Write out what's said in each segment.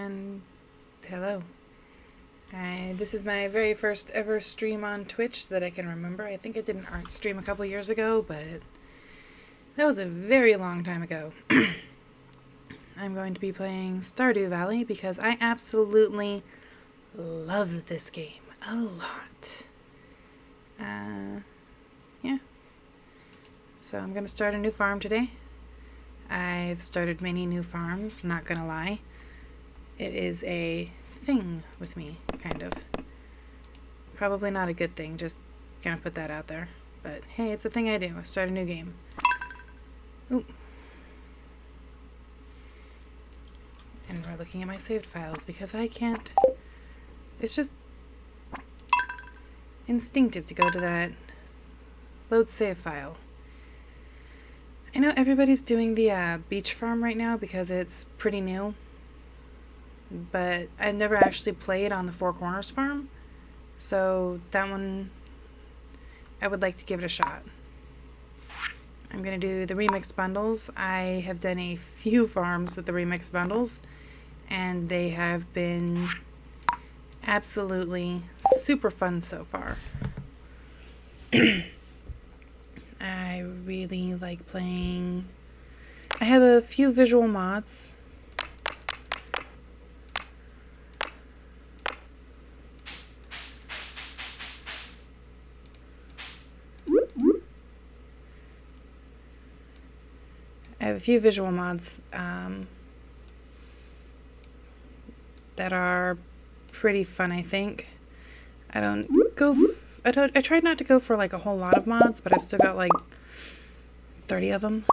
And hello. This is my very first ever stream on Twitch that I can remember. I think I did an art stream a couple years ago, but that was a very long time ago. I'm going to be playing Stardew Valley because I absolutely love this game a lot. Yeah. So I'm going to start a new farm today. I've started many new farms, not gonna lie. It is a thing with me, kind of. Probably not a good thing, just gonna put that out there. But hey, it's a thing I do. I start a new game. Ooh. And we're looking at my saved files because I can't... It's just instinctive to go to that load save file. I know everybody's doing the beach farm right now because it's pretty new. But I've never actually played on the Four Corners farm, so that one I would like to give it a shot. I'm going to do the remix bundles. I have done a few farms with the remix bundles, and they have been absolutely super fun so far. I really like playing... I have a few visual mods. I have a few visual mods that are pretty fun, I think. I tried not to go for like a whole lot of mods, but I've still got like 30 of them.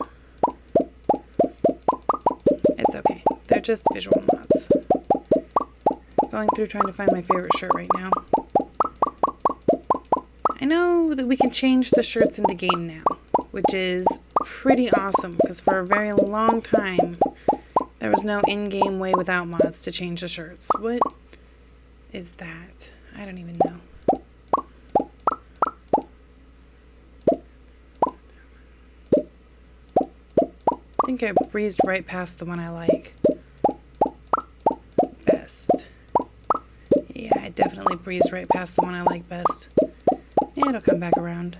It's okay. They're just visual mods. Going through trying to find my favorite shirt right now. I know that we can change the shirts in the game now, which is pretty awesome, because for a very long time there was no in-game way without mods to change the shirts. What is that? I don't even know. I think I breezed right past the one I like best. Yeah, I definitely breezed right past the one I like best. Yeah, it'll come back around.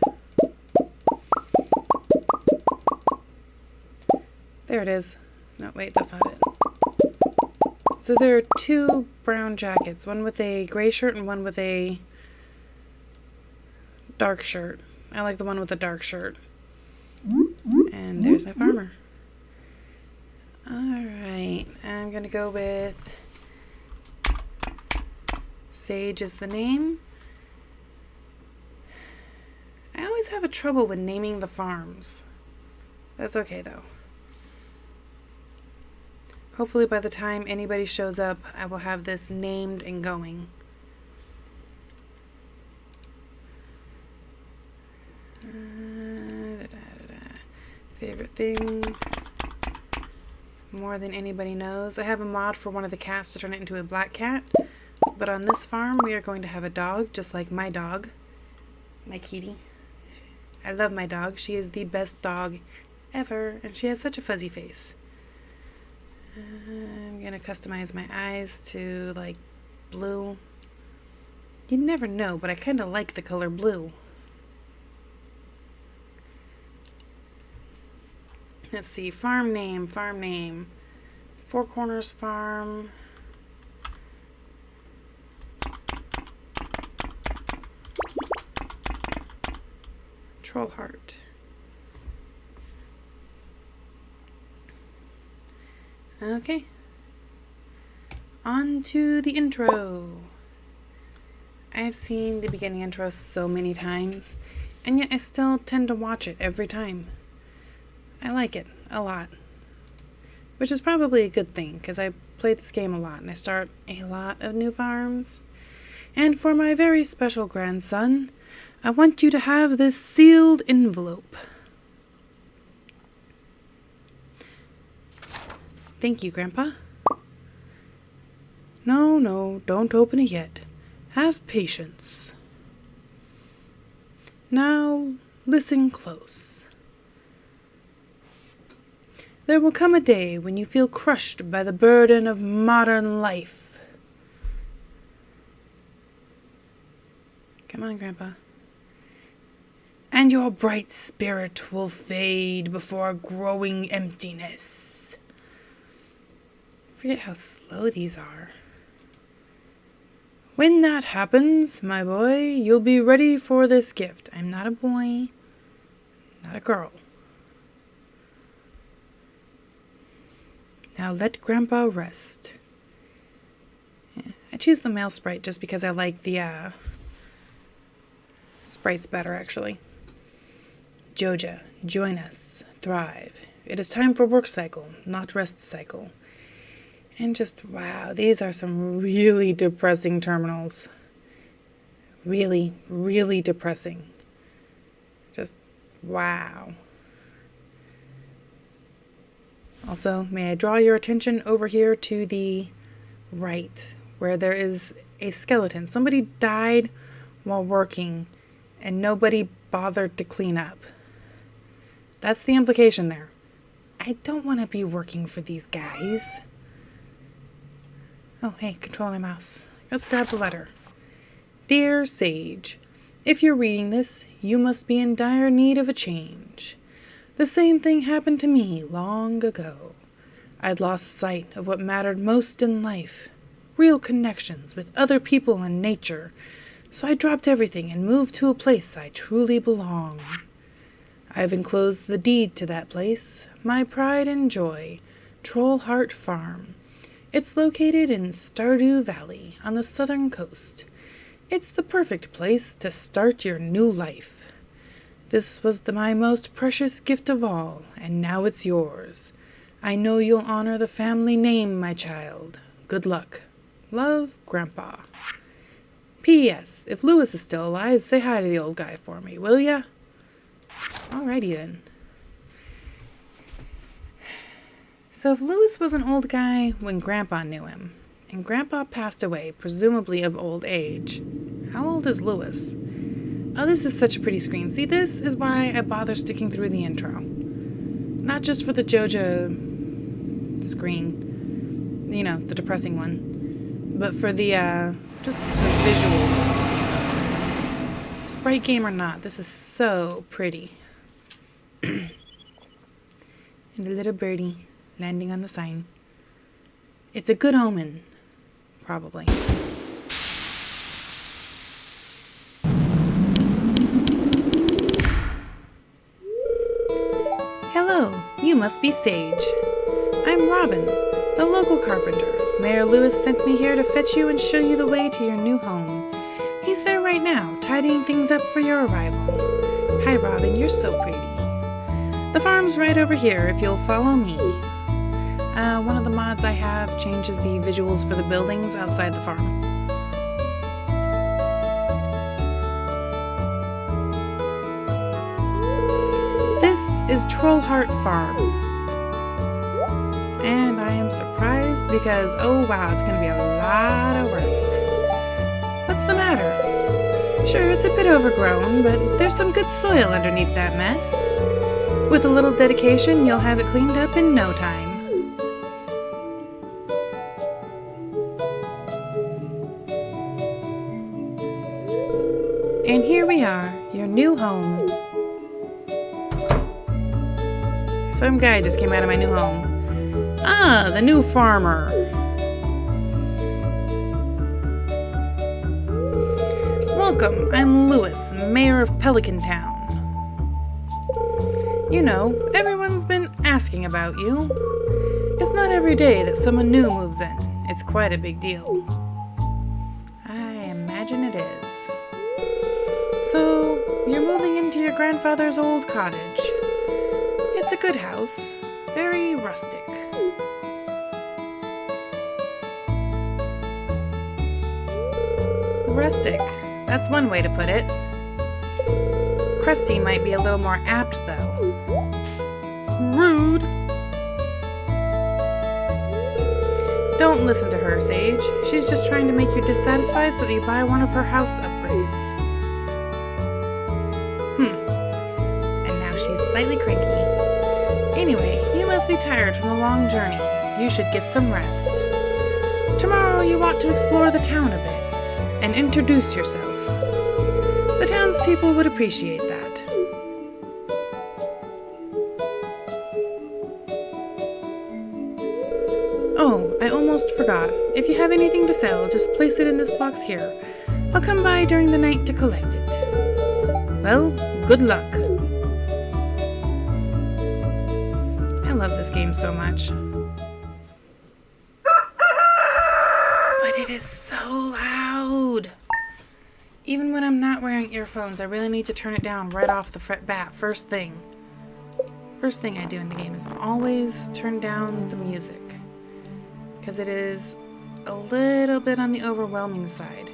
There it is. No, wait, that's not it. So there are two brown jackets, one with a gray shirt and one with a dark shirt. I like the one with the dark shirt. And there's my farmer. Alright, I'm gonna go with Sage is the name. I always have a trouble with naming the farms. That's okay though. Hopefully by the time anybody shows up, I will have this named and going. Favorite thing. More than anybody knows. I have a mod for one of the cats to turn it into a black cat. But on this farm, we are going to have a dog, just like my dog. My kitty. I love my dog. She is the best dog ever, and she has such a fuzzy face. I'm gonna customize my eyes to like blue. You never know, but I kind of like the color blue. Let's see, farm name. Four Corners Farm. Trollheart. Okay. On to the intro. I have seen the beginning intro so many times, and yet I still tend to watch it every time. I like it a lot. Which is probably a good thing, because I play this game a lot, and I start a lot of new farms. And for my very special grandson, I want you to have this sealed envelope. Thank you, Grandpa. No, don't open it yet. Have patience. Now, listen close. There will come a day when you feel crushed by the burden of modern life. Come on, Grandpa. And your bright spirit will fade before a growing emptiness. Forget how slow these are. When that happens, my boy, you'll be ready for this gift. I'm not a boy, not a girl. Now let Grandpa rest. Yeah, I choose the male sprite just because I like the sprites better, actually. Joja, join us. Thrive. It is time for work cycle, not rest cycle. And just, wow, these are some really depressing terminals. Really, really depressing. Just, wow. Also, may I draw your attention over here to the right, where there is a skeleton. Somebody died while working, and nobody bothered to clean up. That's the implication there. I don't want to be working for these guys. Oh, hey, control my mouse. Let's grab the letter. Dear Sage, if you're reading this, you must be in dire need of a change. The same thing happened to me long ago. I'd lost sight of what mattered most in life, real connections with other people and nature, so I dropped everything and moved to a place I truly belong. I've enclosed the deed to that place, my pride and joy, Trollheart Farm. It's located in Stardew Valley on the southern coast. It's the perfect place to start your new life. This was my most precious gift of all, and now it's yours. I know you'll honor the family name, my child. Good luck. Love, Grandpa. P.S. If Lewis is still alive, say hi to the old guy for me, will ya? Alrighty then. So if Lewis was an old guy when Grandpa knew him, and Grandpa passed away, presumably of old age, how old is Lewis? Oh, this is such a pretty screen. See, this is why I bother sticking through the intro. Not just for the Joja screen, you know, the depressing one, but for the, just the visuals. Sprite game or not, this is so pretty. And a little birdie landing on the sign. It's a good omen, probably. Hello, you must be Sage. I'm Robin, the local carpenter. Mayor Lewis sent me here to fetch you and show you the way to your new home. He's there right now, tidying things up for your arrival. Hi, Robin, you're so pretty. The farm's right over here if you'll follow me. One of the mods I have changes the visuals for the buildings outside the farm. This is Trollheart Farm. And I am surprised because, oh wow, it's going to be a lot of work. What's the matter? Sure, it's a bit overgrown, but there's some good soil underneath that mess. With a little dedication, you'll have it cleaned up in no time. And here we are, your new home. Some guy just came out of my new home. Ah, the new farmer. Welcome, I'm Lewis, mayor of Pelican Town. You know, everyone's been asking about you. It's not every day that someone new moves in. It's quite a big deal. I imagine it is. So, you're moving into your grandfather's old cottage. It's a good house, very rustic. Rustic, that's one way to put it. Crusty might be a little more apt, though. Rude. Don't listen to her, Sage. She's just trying to make you dissatisfied so that you buy one of her house upgrades. And now she's slightly cranky. Anyway, you must must be tired from the long journey. You should get some rest. Tomorrow you want to explore the town a bit and introduce yourself. The townspeople would appreciate that. Oh, I almost forgot. If you have anything to sell, just place it in this box here. I'll come by during the night to collect it. Well, good luck. I love this game so much. But it is so loud. Even when I'm not wearing earphones, I really need to turn it down right off the bat. First thing I do in the game is always turn down the music, because it is a little bit on the overwhelming side.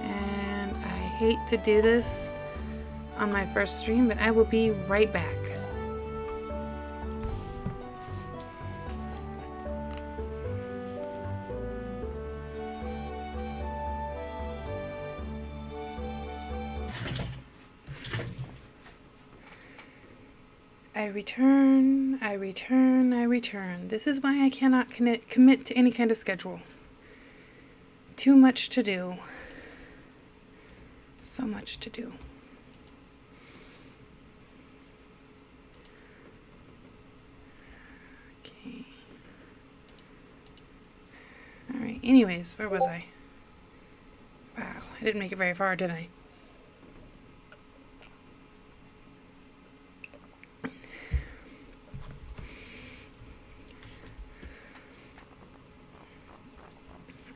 And I hate to do this on my first stream, but I will be right back. I return. This is why I cannot commit to any kind of schedule. Too much to do. So much to do. Okay. Alright, anyways, where was I? Wow, I didn't make it very far, did I?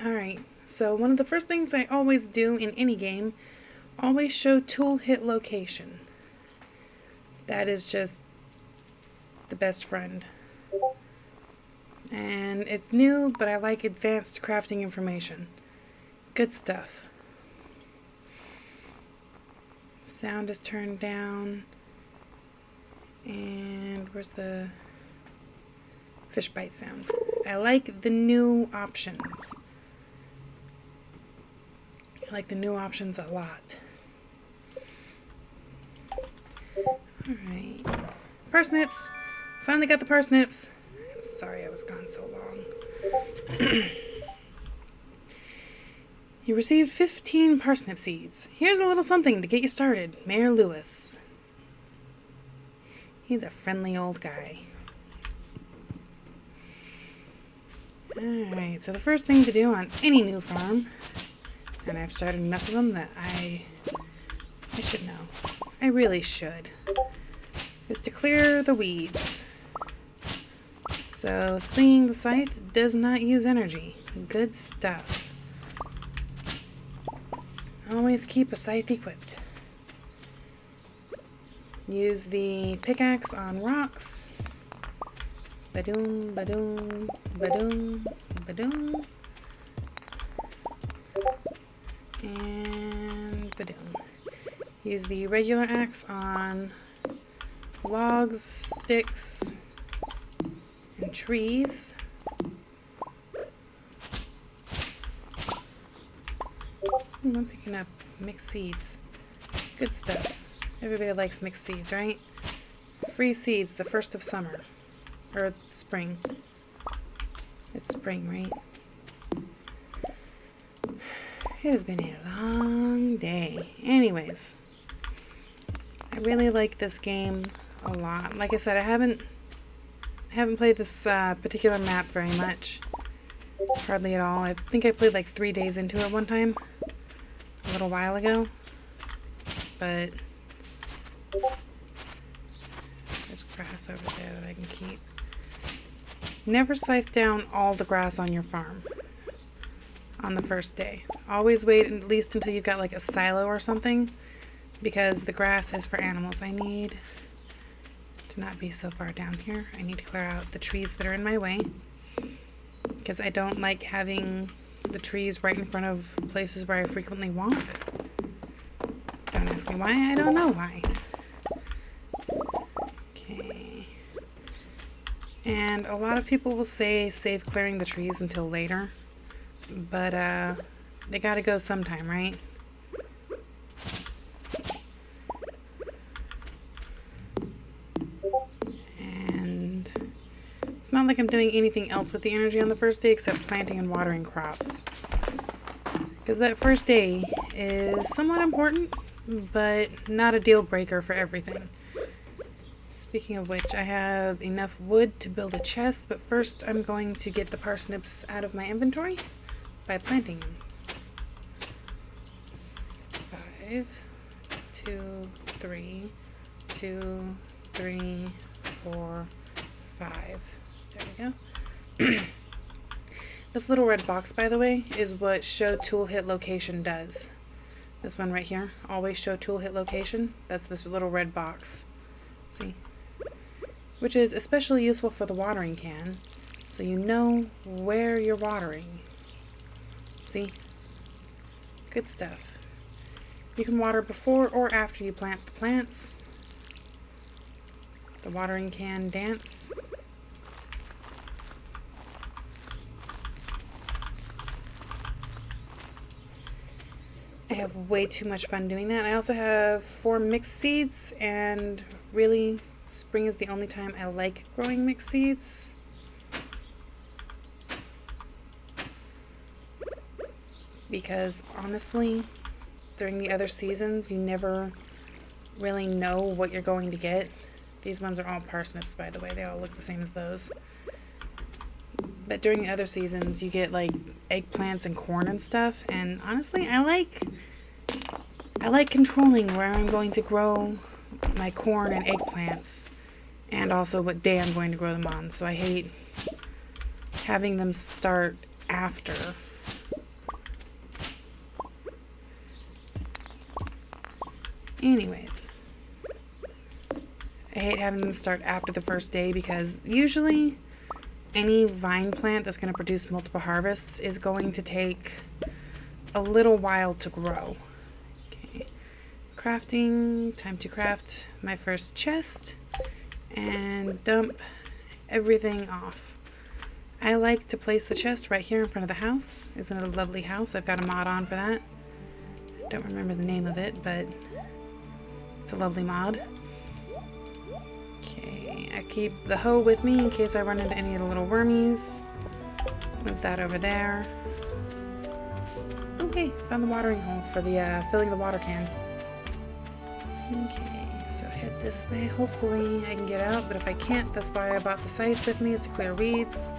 Alright, so one of the first things I always do in any game, always show tool hit location. That is just the best friend. And it's new, but I like advanced crafting information. Good stuff. Sound is turned down. And where's the fish bite sound? I like the new options. I like the new options a lot. Alright. Parsnips! Finally got the parsnips. I'm sorry I was gone so long. You received 15 parsnip seeds. Here's a little something to get you started. Mayor Lewis. He's a friendly old guy. Alright, so the first thing to do on any new farm, and I've started enough of them that I should know. I really should. Is to clear the weeds. So swinging the scythe does not use energy. Good stuff. Always keep a scythe equipped. Use the pickaxe on rocks. Badoom, badoom, badoom, badoom. And badoom. Use the regular axe on logs, sticks, and trees. I'm picking up mixed seeds. Good stuff. Everybody likes mixed seeds, right? Free seeds, the first of summer. Or spring. It's spring, right? It has been a long day. Anyways, I really like this game a lot. Like I said, I haven't played this particular map very much. Hardly at all. I think I played like 3 days into it one time. A little while ago. But there's grass over there that I can keep. Never scythe down all the grass on your farm on the first day. Always wait at least until you've got like a silo or something, because the grass is for animals. I need to not be so far down here. I need to clear out the trees that are in my way, because I don't like having the trees right in front of places where I frequently walk. Don't ask me why, I don't know why. Okay. And a lot of people will say save clearing the trees until later, but They gotta go sometime, right? And it's not like I'm doing anything else with the energy on the first day except planting and watering crops. Because that first day is somewhat important, but not a deal breaker for everything. Speaking of which, I have enough wood to build a chest, but first I'm going to get the parsnips out of my inventory by planting them. 5, 2, 3, 2, 3, 4, 5. There we go. This little red box, by the way, is what show tool hit location does. This one right here, always show tool hit location. That's this little red box. See? Which is especially useful for the watering can, so you know where you're watering. See? Good stuff. You can water before or after you plant the plants. The watering can dance. I have way too much fun doing that. I also have 4 mixed seeds, and really, spring is the only time I like growing mixed seeds. Because honestly, during the other seasons, you never really know what you're going to get. These ones are all parsnips, by the way. They all look the same as those. But during the other seasons, you get like eggplants and corn and stuff. And honestly, I like controlling where I'm going to grow my corn and eggplants, and also what day I'm going to grow them on. So I hate having them start after. Anyways, I hate having them start after the first day because usually any vine plant that's going to produce multiple harvests is going to take a little while to grow. Okay, crafting, time to craft my first chest and dump everything off. I like to place the chest right here in front of the house. Isn't it a lovely house? I've got a mod on for that. I don't remember the name of it, but it's a lovely mod. Okay, I keep the hoe with me in case I run into any of the little wormies. Move that over there. Okay, found the watering hole for the filling the water can. Okay, so head this way. Hopefully I can get out, but if I can't, that's why I bought the scythe with me, is to clear weeds.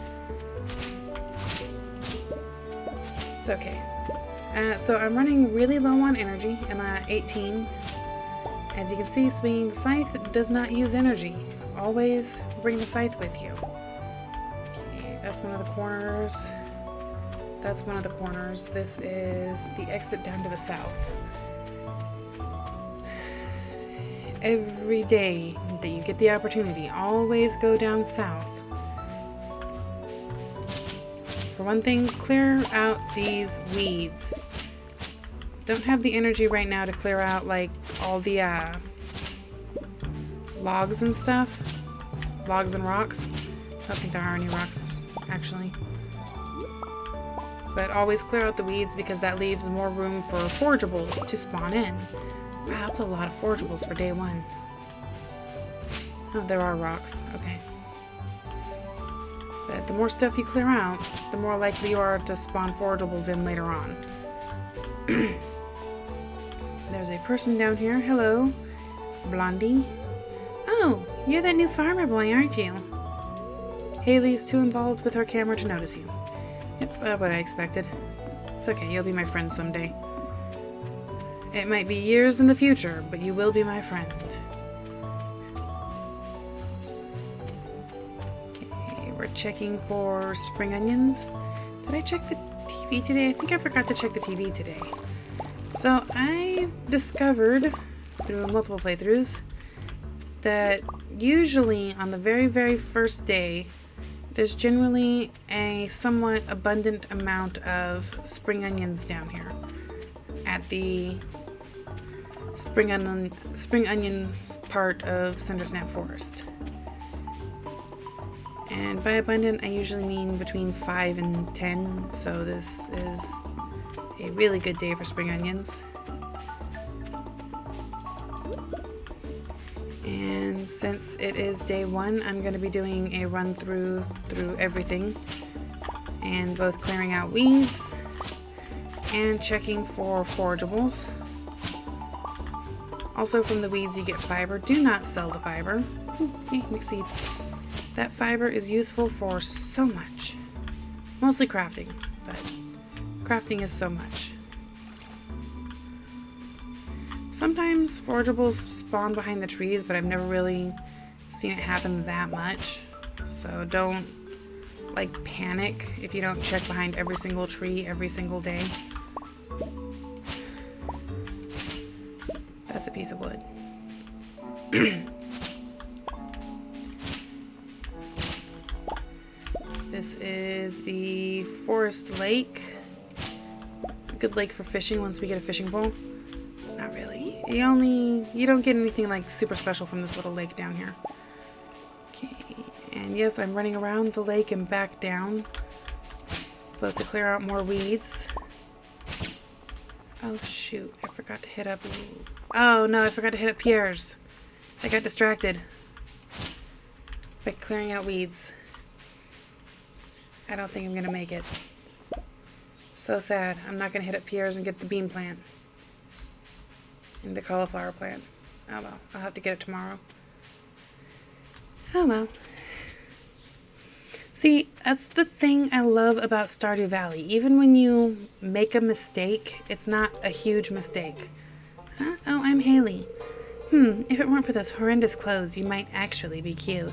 It's okay. So I'm running really low on energy. I'm at 18. As you can see, swinging the scythe does not use energy. Always bring the scythe with you. Okay, that's one of the corners. That's one of the corners. This is the exit down to the south. Every day that you get the opportunity, always go down south. For one thing, clear out these weeds. Don't have the energy right now to clear out like all the logs and stuff. Logs and rocks. I don't think there are any rocks, actually. But always clear out the weeds because that leaves more room for forageables to spawn in. Wow, that's a lot of forageables for day 1. Oh, there are rocks. Okay. But the more stuff you clear out, the more likely you are to spawn forageables in later on. There's a person down here. Hello, Blondie. Oh, you're that new farmer boy, aren't you? Haley's too involved with her camera to notice you. Yep, what I expected. It's okay, you'll be my friend someday. It might be years in the future, but you will be my friend. Okay, we're checking for spring onions. Did I check the TV today? I think I forgot to check the TV today. So I've discovered through multiple playthroughs that usually on the very, very first day, there's generally a somewhat abundant amount of spring onions down here at the spring onions part of Cindersnap Forest. And by abundant, I usually mean between 5 and 10, so this is a a really good day for spring onions. And since it is day 1, I'm going to be doing a run through everything, and both clearing out weeds and checking for forageables. Also, from the weeds you get fiber. Do not sell the fiber. Ooh, hey, mixed seeds. That fiber is useful for so much. Mostly crafting, but crafting is so much. Sometimes forageables spawn behind the trees, but I've never really seen it happen that much. So don't, like, panic if you don't check behind every single tree every single day. That's a piece of wood. This is the forest lake. It's a good lake for fishing once we get a fishing pole. Not really. You don't get anything like super special from this little lake down here. Okay, and yes, I'm running around the lake and back down, both to clear out more weeds. Oh shoot, I forgot to hit up... Oh no, I forgot to hit up Pierre's. I got distracted by clearing out weeds. I don't think I'm gonna make it. So sad. I'm not gonna hit up Pierre's and get the bean plant. And the cauliflower plant. Oh well, I'll have to get it tomorrow. Oh well. See, that's the thing I love about Stardew Valley. Even when you make a mistake, it's not a huge mistake. Huh? Oh, I'm Haley. If it weren't for those horrendous clothes, you might actually be cute.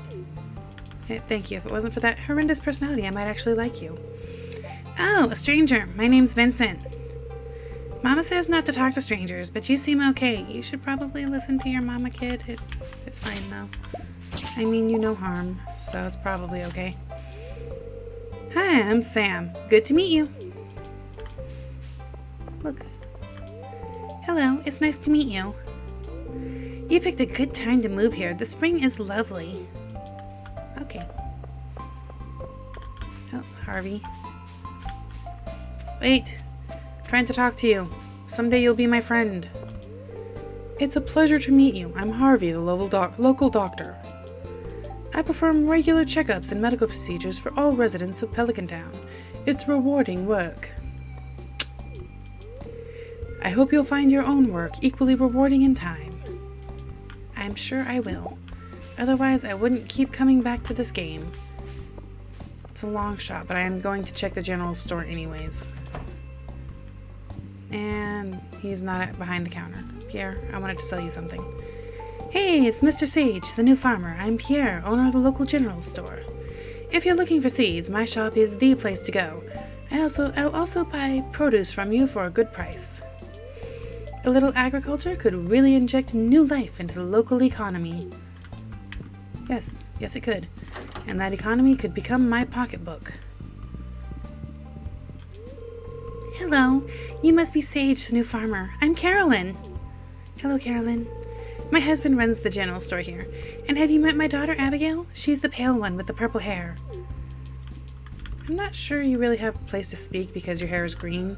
Thank you. If it wasn't for that horrendous personality, I might actually like you. Oh, a stranger. My name's Vincent. Mama says not to talk to strangers, but you seem okay. You should probably listen to your mama, kid. It's fine, though. I mean, you no harm, so it's probably okay. Hi, I'm Sam. Good to meet you. Look. Hello, it's nice to meet you. You picked a good time to move here. The spring is lovely. Okay. Oh, Harvey. Wait. Trying to talk to you. Someday you'll be my friend. It's a pleasure to meet you. I'm Harvey, the local doctor. I perform regular checkups and medical procedures for all residents of Pelican Town. It's rewarding work. I hope you'll find your own work equally rewarding in time. I'm sure I will. Otherwise, I wouldn't keep coming back to this game. It's a long shot, but I am going to check the general store anyways. And he's not behind the counter. Pierre, I wanted to sell you something. Hey, it's Mr. Sage, the new farmer. I'm Pierre, owner of the local general store. If you're looking for seeds, my shop is the place to go. I'll also buy produce from you for a good price. A little agriculture could really inject new life into the local economy. Yes, it could. And that economy could become my pocketbook. Hello, you must be Sage, the new farmer. I'm Carolyn. Hello, Carolyn. My husband runs the general store here. And have you met my daughter, Abigail? She's the pale one with the purple hair. I'm not sure you really have a place to speak because your hair is green.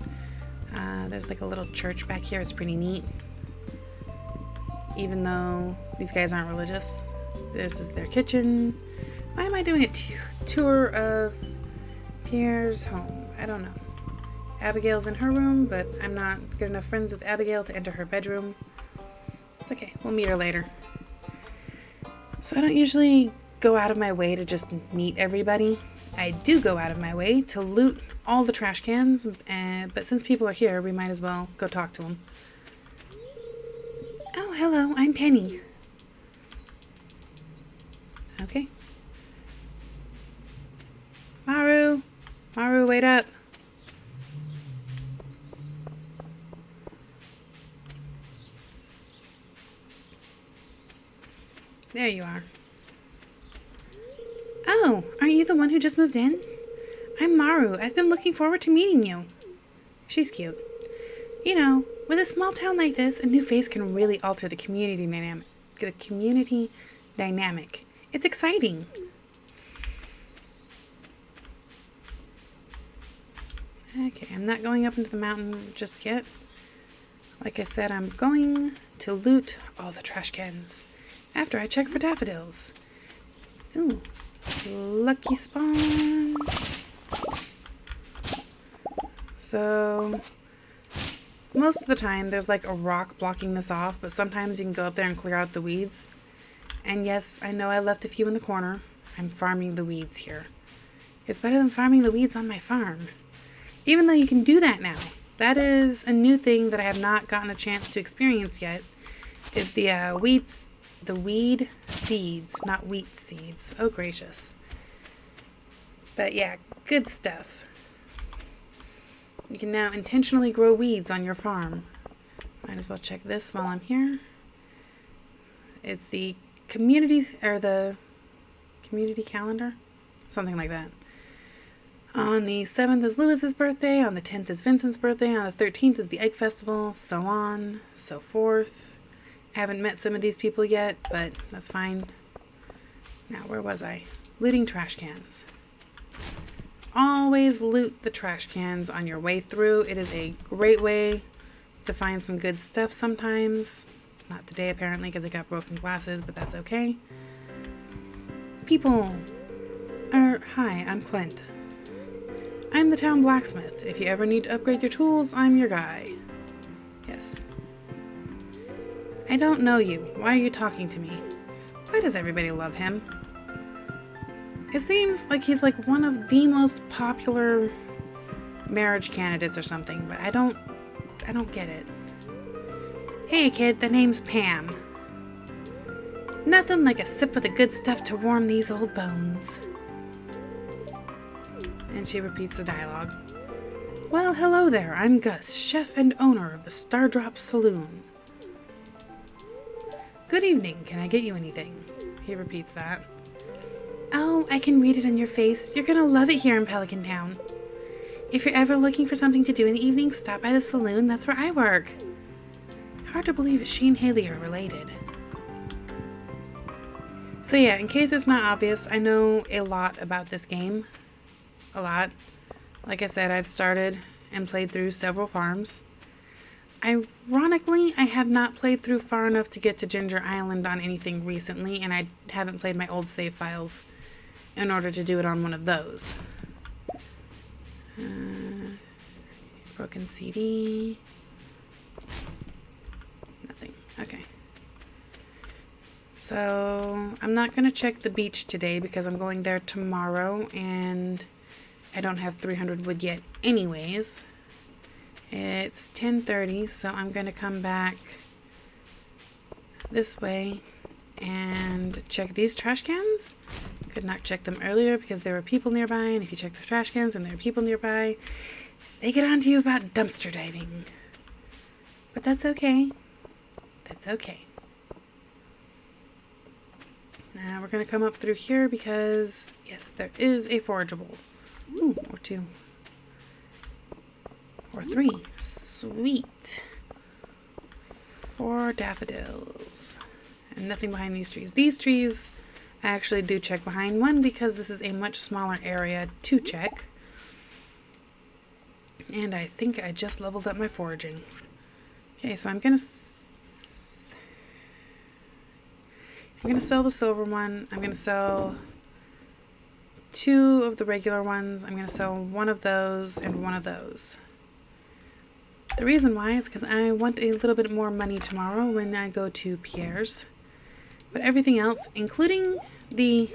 There's like a little church back here. It's pretty neat. Even though these guys aren't religious. This is their kitchen. Why am I doing a tour of Pierre's home? I don't know. Abigail's in her room, but I'm not good enough friends with Abigail to enter her bedroom. It's okay. We'll meet her later. So I don't usually go out of my way to just meet everybody. I do go out of my way to loot all the trash cans, but since people are here, we might as well go talk to them. Oh, hello. I'm Penny. Okay. Maru, wait up. There you are. Oh, aren't you the one who just moved in? I'm Maru. I've been looking forward to meeting you. She's cute. You know, with a small town like this, a new face can really alter the community dynamic. It's exciting. Okay, I'm not going up into the mountain just yet. Like I said, I'm going to loot all the trash cans after I check for daffodils. Ooh, lucky spawn. So, most of the time there's like a rock blocking this off, but sometimes you can go up there and clear out the weeds. And yes, I know I left a few in the corner. I'm farming the weeds here. It's better than farming the weeds on my farm. Even though you can do that now. That is a new thing that I have not gotten a chance to experience yet. Is the weed seeds, not wheat seeds. Oh gracious. But yeah, good stuff. You can now intentionally grow weeds on your farm. Might as well check this while I'm here. It's the community calendar, something like that. On the 7th is Lewis's birthday, on the 10th is Vincent's birthday, on the 13th is the Egg Festival, so on, so forth. I haven't met some of these people yet, but that's fine. Now, where was I? Looting trash cans. Always loot the trash cans on your way through. It is a great way to find some good stuff sometimes. Not today, apparently, because I got broken glasses, but that's okay. People. Hi, I'm Clint. I'm the town blacksmith. If you ever need to upgrade your tools, I'm your guy. Yes. I don't know you. Why are you talking to me? Why does everybody love him? It seems like he's like one of the most popular marriage candidates or something, but I don't get it. Hey kid, the name's Pam. Nothing like a sip of the good stuff to warm these old bones. And she repeats the dialogue. Well, hello there. I'm Gus, chef and owner of the Stardrop Saloon. Good evening. Can I get you anything? He repeats that. Oh, I can read it on your face. You're gonna love it here in Pelican Town. If you're ever looking for something to do in the evening, stop by the saloon. That's where I work. Hard to believe she and Haley are related. So yeah, in case it's not obvious, I know a lot about this game. A lot. Like I said, I've started and played through several farms. Ironically, I have not played through far enough to get to Ginger Island on anything recently, and I haven't played my old save files in order to do it on one of those. Broken CD. Nothing. Okay. So, I'm not going to check the beach today because I'm going there tomorrow, and I don't have 300 wood yet anyways. It's 10:30, so I'm going to come back this way and check these trash cans. Could not check them earlier because there were people nearby, and if you check the trash cans and there are people nearby, they get on to you about dumpster diving. But that's okay. That's okay. Now we're going to come up through here because, yes, there is a forageable. Ooh, or two. Or three. Sweet. 4 daffodils. And nothing behind these trees. These trees I actually do check behind. One, because this is a much smaller area to check. And I think I just leveled up my foraging. Okay, so I'm gonna sell the silver one. I'm gonna sell 2 of the regular ones. I'm gonna sell 1 of those and 1 of those. The reason why is because I want a little bit more money tomorrow when I go to Pierre's. But everything else, including the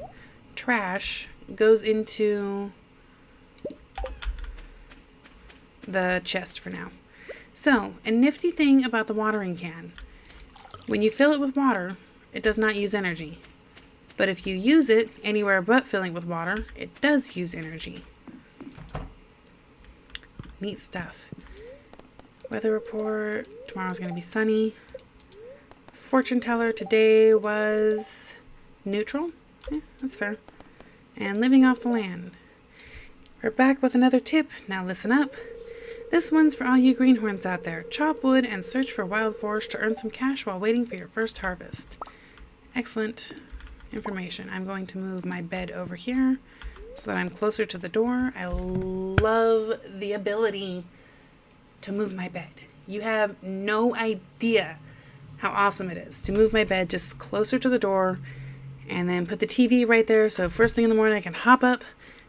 trash, goes into the chest for now. So, a nifty thing about the watering can. When you fill it with water, it does not use energy. But if you use it anywhere but filling with water, it does use energy. Neat stuff. Weather report. Tomorrow's going to be sunny. Fortune teller today was neutral. Yeah, that's fair. And living off the land. We're back with another tip. Now listen up. This one's for all you greenhorns out there. Chop wood and search for wild forage to earn some cash while waiting for your first harvest. Excellent information. I'm going to move my bed over here so that I'm closer to the door. I love the ability to move my bed. You have no idea how awesome it is to move my bed just closer to the door and then put the TV right there. So first thing in the morning I can hop up,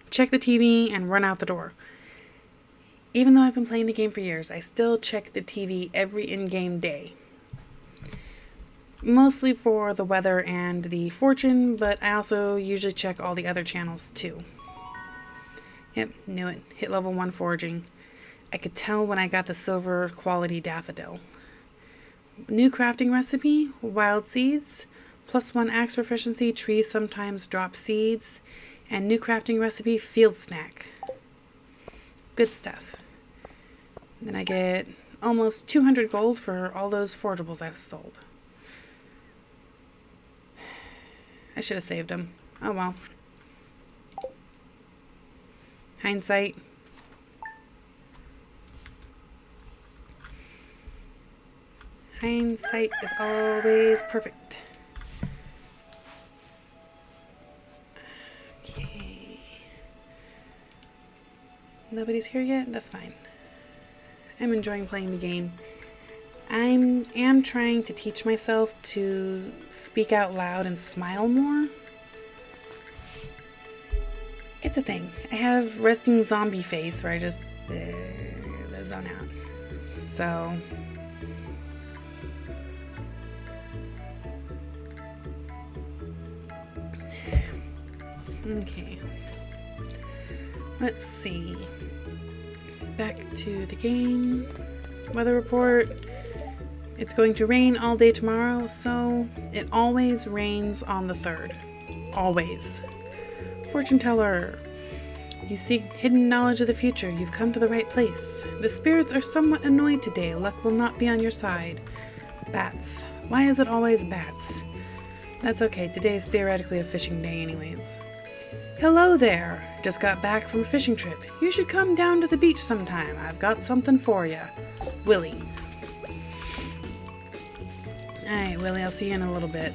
check the TV, and run out the door. Even though I've been playing the game for years, I still check the TV every in-game day. Mostly for the weather and the fortune, but I also usually check all the other channels too. Yep, knew it. Hit level 1 foraging. I could tell when I got the silver quality daffodil. New crafting recipe, wild seeds, +1 axe proficiency, trees sometimes drop seeds, and new crafting recipe, field snack. Good stuff. Then I get almost 200 gold for all those forageables I've sold. I should have saved them. Oh well. Hindsight. Hindsight is always perfect. Okay. Nobody's here yet? That's fine. I'm enjoying playing the game. I am trying to teach myself to speak out loud and smile more. It's a thing. I have resting zombie face where I just zone out. So okay. Let's see. Back to the game. Weather report. It's going to rain all day tomorrow, so it always rains on the 3rd. Always. Fortune teller. You seek hidden knowledge of the future. You've come to the right place. The spirits are somewhat annoyed today. Luck will not be on your side. Bats. Why is it always bats? That's okay. Today is theoretically a fishing day anyways. Hello there. Just got back from a fishing trip. You should come down to the beach sometime. I've got something for you. Willie. Alright, Willie, I'll see you in a little bit.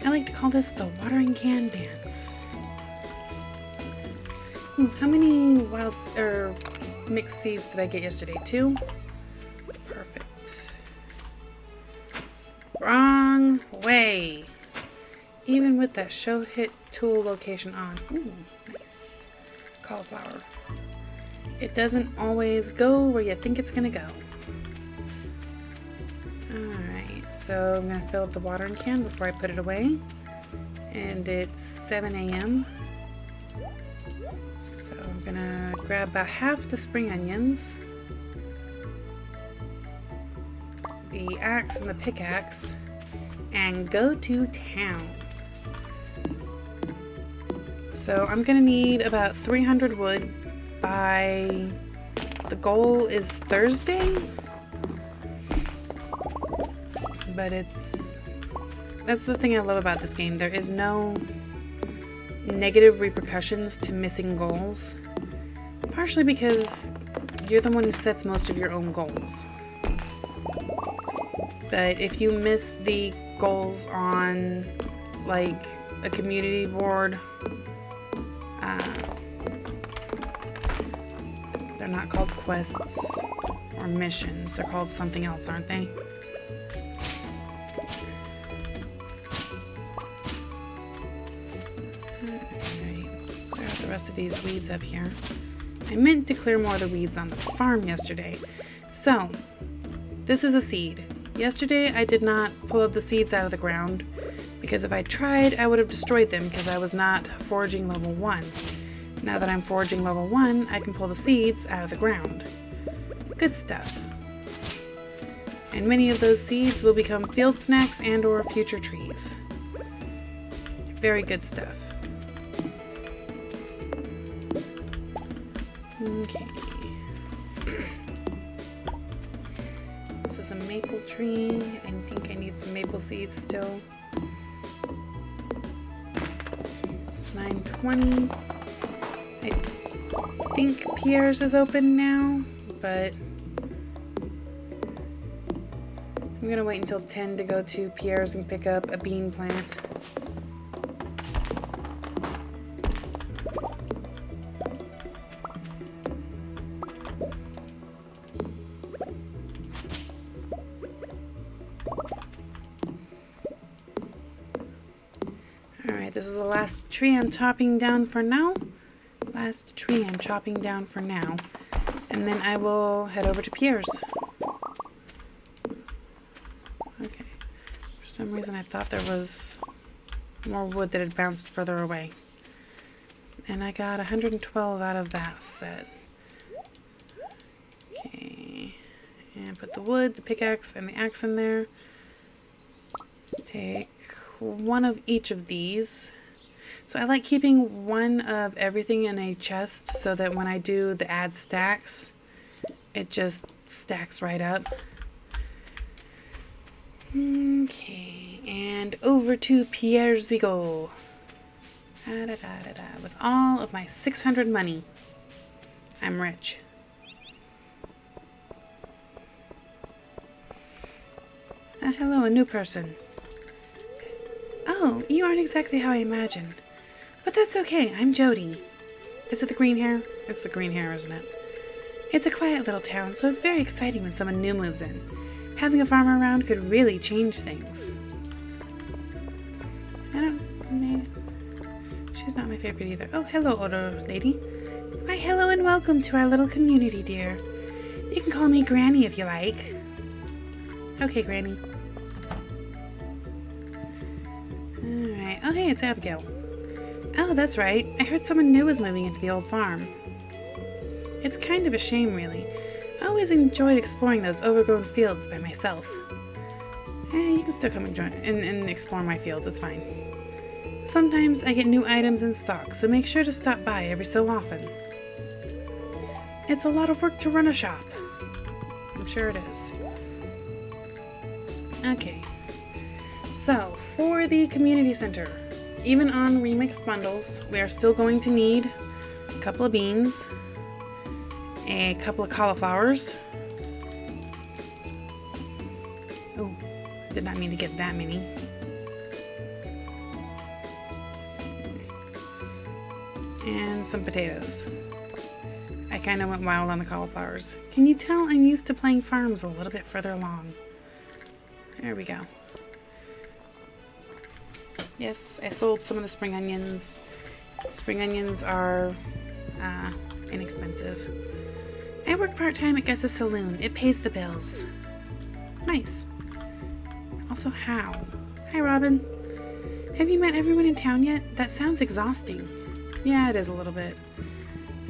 I like to call this the watering can dance. How many wild mixed seeds did I get yesterday? 2? Perfect. Wrong way. Even with that show hit tool location on. Ooh, nice. Cauliflower. It doesn't always go where you think it's gonna go. Alright, so I'm gonna fill up the watering can before I put it away. And it's 7 a.m. So I'm gonna grab about half the spring onions, the axe and the pickaxe, and go to town. So I'm gonna need about 300 wood by, the goal is Thursday, but that's the thing I love about this game. There is no negative repercussions to missing goals, partially because you're the one who sets most of your own goals. But if you miss the goals on like a community board, they're not called quests or missions. They're called something else, aren't they? Alright, clear out the rest of these weeds up here. I meant to clear more of the weeds on the farm yesterday. So, this is a seed. Yesterday I did not pull up the seeds out of the ground because if I tried I would have destroyed them because I was not foraging level 1. Now that I'm foraging level 1, I can pull the seeds out of the ground. Good stuff. And many of those seeds will become field snacks and or future trees. Very good stuff. Okay. This is a maple tree. I think I need some maple seeds still. It's 9:20. I think Pierre's is open now, but I'm gonna wait until 10 to go to Pierre's and pick up a bean plant. Alright, this is the last tree I'm chopping down for now. Last tree I'm chopping down for now. And then I will head over to Pierre's. Okay. For some reason I thought there was more wood that had bounced further away. And I got 112 out of that set. Okay. And put the wood, the pickaxe, and the axe in there. Take one of each of these. So I like keeping one of everything in a chest so that when I do the add stacks, it just stacks right up. Okay, and over to Pierre's we go. With all of my 600 money. I'm rich. Hello, a new person. Oh, you aren't exactly how I imagined. But that's okay, I'm Jody. Is it the green hair? It's the green hair, isn't it? It's a quiet little town, so it's very exciting when someone new moves in. Having a farmer around could really change things. She's not my favorite either. Oh, hello, older lady. Why, hello and welcome to our little community, dear. You can call me Granny if you like. Okay, Granny. Alright. Oh, hey, it's Abigail. Oh, that's right. I heard someone new was moving into the old farm. It's kind of a shame, really. I always enjoyed exploring those overgrown fields by myself. You can still come and join and explore my fields. It's fine. Sometimes I get new items in stock, so make sure to stop by every so often. It's a lot of work to run a shop. I'm sure it is. Okay. So, for the community center, even on remixed bundles, we are still going to need a couple of beans, a couple of cauliflowers. Oh, did not mean to get that many. And some potatoes. I kind of went wild on the cauliflowers. Can you tell I'm used to playing farms a little bit further along? There we go. Yes, I sold some of the spring onions. Spring onions are inexpensive. I work part-time at Gus's Saloon. It pays the bills. Nice. Also, how? Hi, Robin. Have you met everyone in town yet? That sounds exhausting. Yeah, it is a little bit.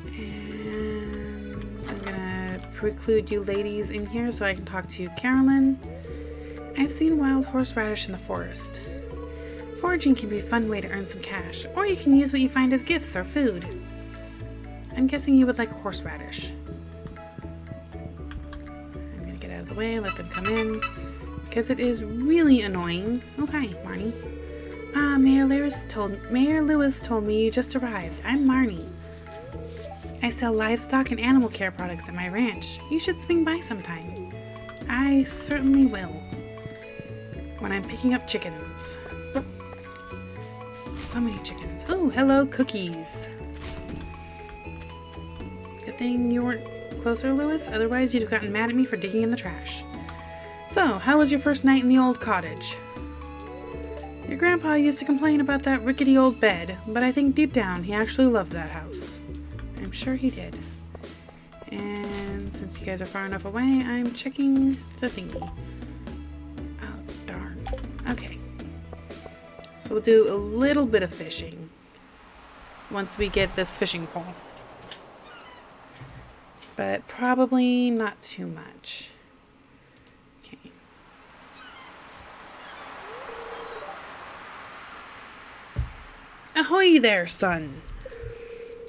And I'm gonna preclude you ladies in here so I can talk to you. Carolyn, I've seen wild horseradish in the forest. Foraging can be a fun way to earn some cash, or you can use what you find as gifts or food. I'm guessing you would like horseradish. I'm gonna get out of the way and let them come in, because it is really annoying. Oh, hi, Marnie. Mayor Lewis told me you just arrived. I'm Marnie. I sell livestock and animal care products at my ranch. You should swing by sometime. I certainly will. When I'm picking up chickens. So many chickens. Oh, hello, cookies. Good thing you weren't closer, Lewis. Otherwise, you'd have gotten mad at me for digging in the trash. So, how was your first night in the old cottage? Your grandpa used to complain about that rickety old bed, but I think deep down he actually loved that house. I'm sure he did. And since you guys are far enough away, I'm checking the thingy. Oh, darn. Okay. So we'll do a little bit of fishing once we get this fishing pole. But probably not too much. Okay. Ahoy there, son.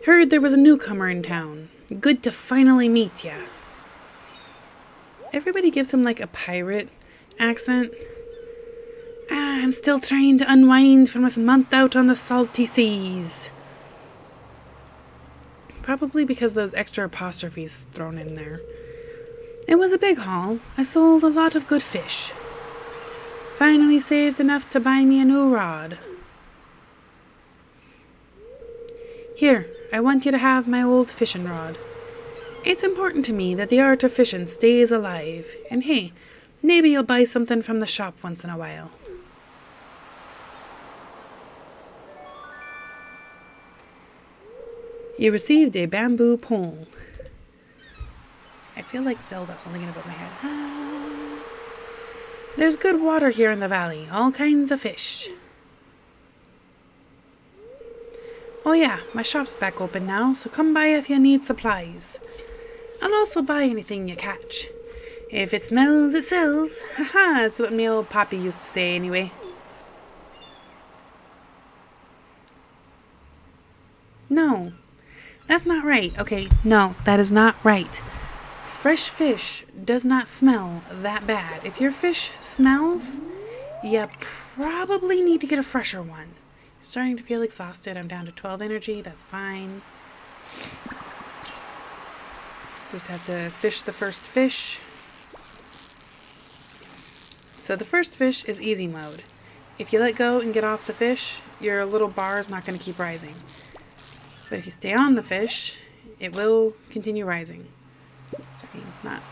Heard there was a newcomer in town. Good to finally meet ya. Everybody gives him like a pirate accent. I'm still trying to unwind from this month out on the salty seas. Probably because those extra apostrophes thrown in there. It was a big haul. I sold a lot of good fish. Finally saved enough to buy me a new rod. Here, I want you to have my old fishing rod. It's important to me that the art of fishing stays alive, and hey, maybe you'll buy something from the shop once in a while. You received a bamboo pole. I feel like Zelda holding it above my head. There's good water here in the valley, all kinds of fish. Oh yeah, my shop's back open now, so come by if you need supplies. I'll also buy anything you catch. If it smells, it sells. Haha, that's what my old poppy used to say anyway. No, that's not right. Okay, no, that is not right. Fresh fish does not smell that bad. If your fish smells, you probably need to get a fresher one. Starting to feel exhausted. I'm down to 12 energy. That's fine. Just have to fish the first fish. So the first fish is easy mode. If you let go and get off the fish, your little bar is not going to keep rising. But if you stay on the fish, it will continue rising. Sorry, not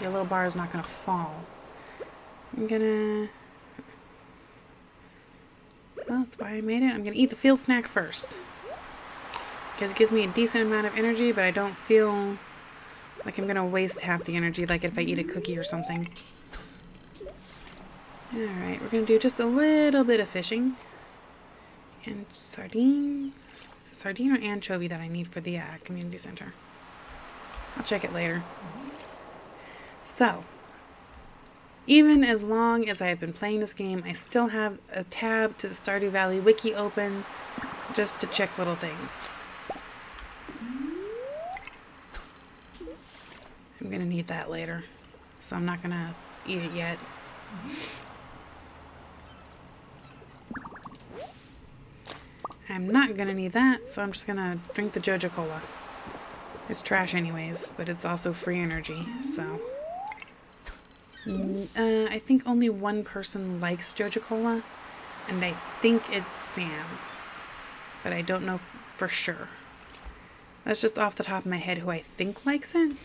your little bar is not going to fall. I'm gonna... Well, that's why I made it. I'm going to eat the field snack first. Because it gives me a decent amount of energy, but I don't feel like I'm going to waste half the energy like if I eat a cookie or something. Alright, we're going to do just a little bit of fishing. And sardine. Is it sardine or anchovy that I need for the community center? I'll check it later. So, even as long as I have been playing this game, I still have a tab to the Stardew Valley wiki open just to check little things. I'm gonna need that later, so I'm not gonna eat it yet. I'm not gonna need that, so I'm just gonna drink the Joja Cola. It's trash anyways, but it's also free energy, so... I think only one person likes Joja Cola, and I think it's Sam. But I don't know for sure. That's just off the top of my head who I think likes it.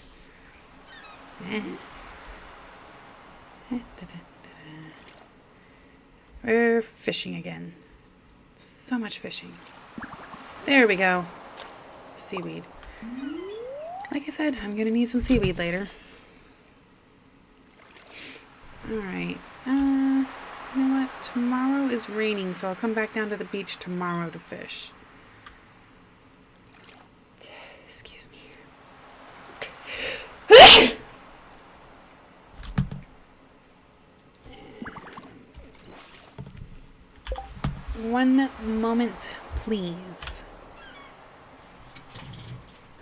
We're fishing again. So much fishing. There we go. Seaweed. Like I said, I'm gonna need some seaweed later. Alright. You know what? Tomorrow is raining, so I'll come back down to the beach tomorrow to fish. Excuse me. 1 moment, please.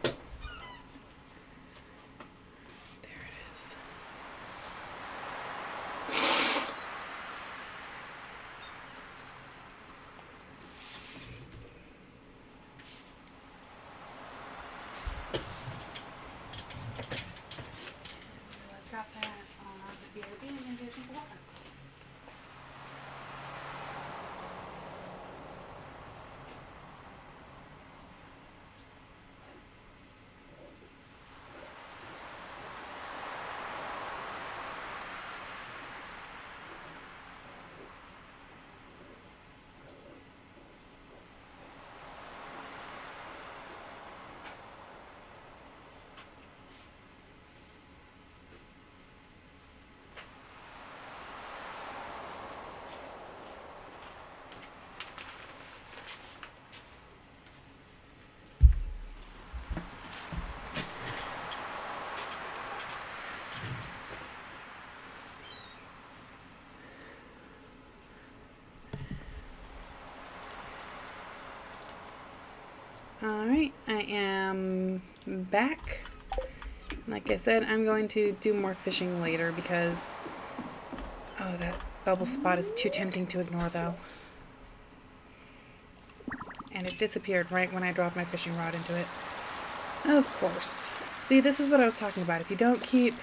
There it is. I've got that on the BRB and then there's the water. Alright, I am back. Like I said, I'm going to do more fishing later because... Oh, that bubble spot is too tempting to ignore though. And it disappeared right when I dropped my fishing rod into it. Of course. See, this is what I was talking about. If you don't keep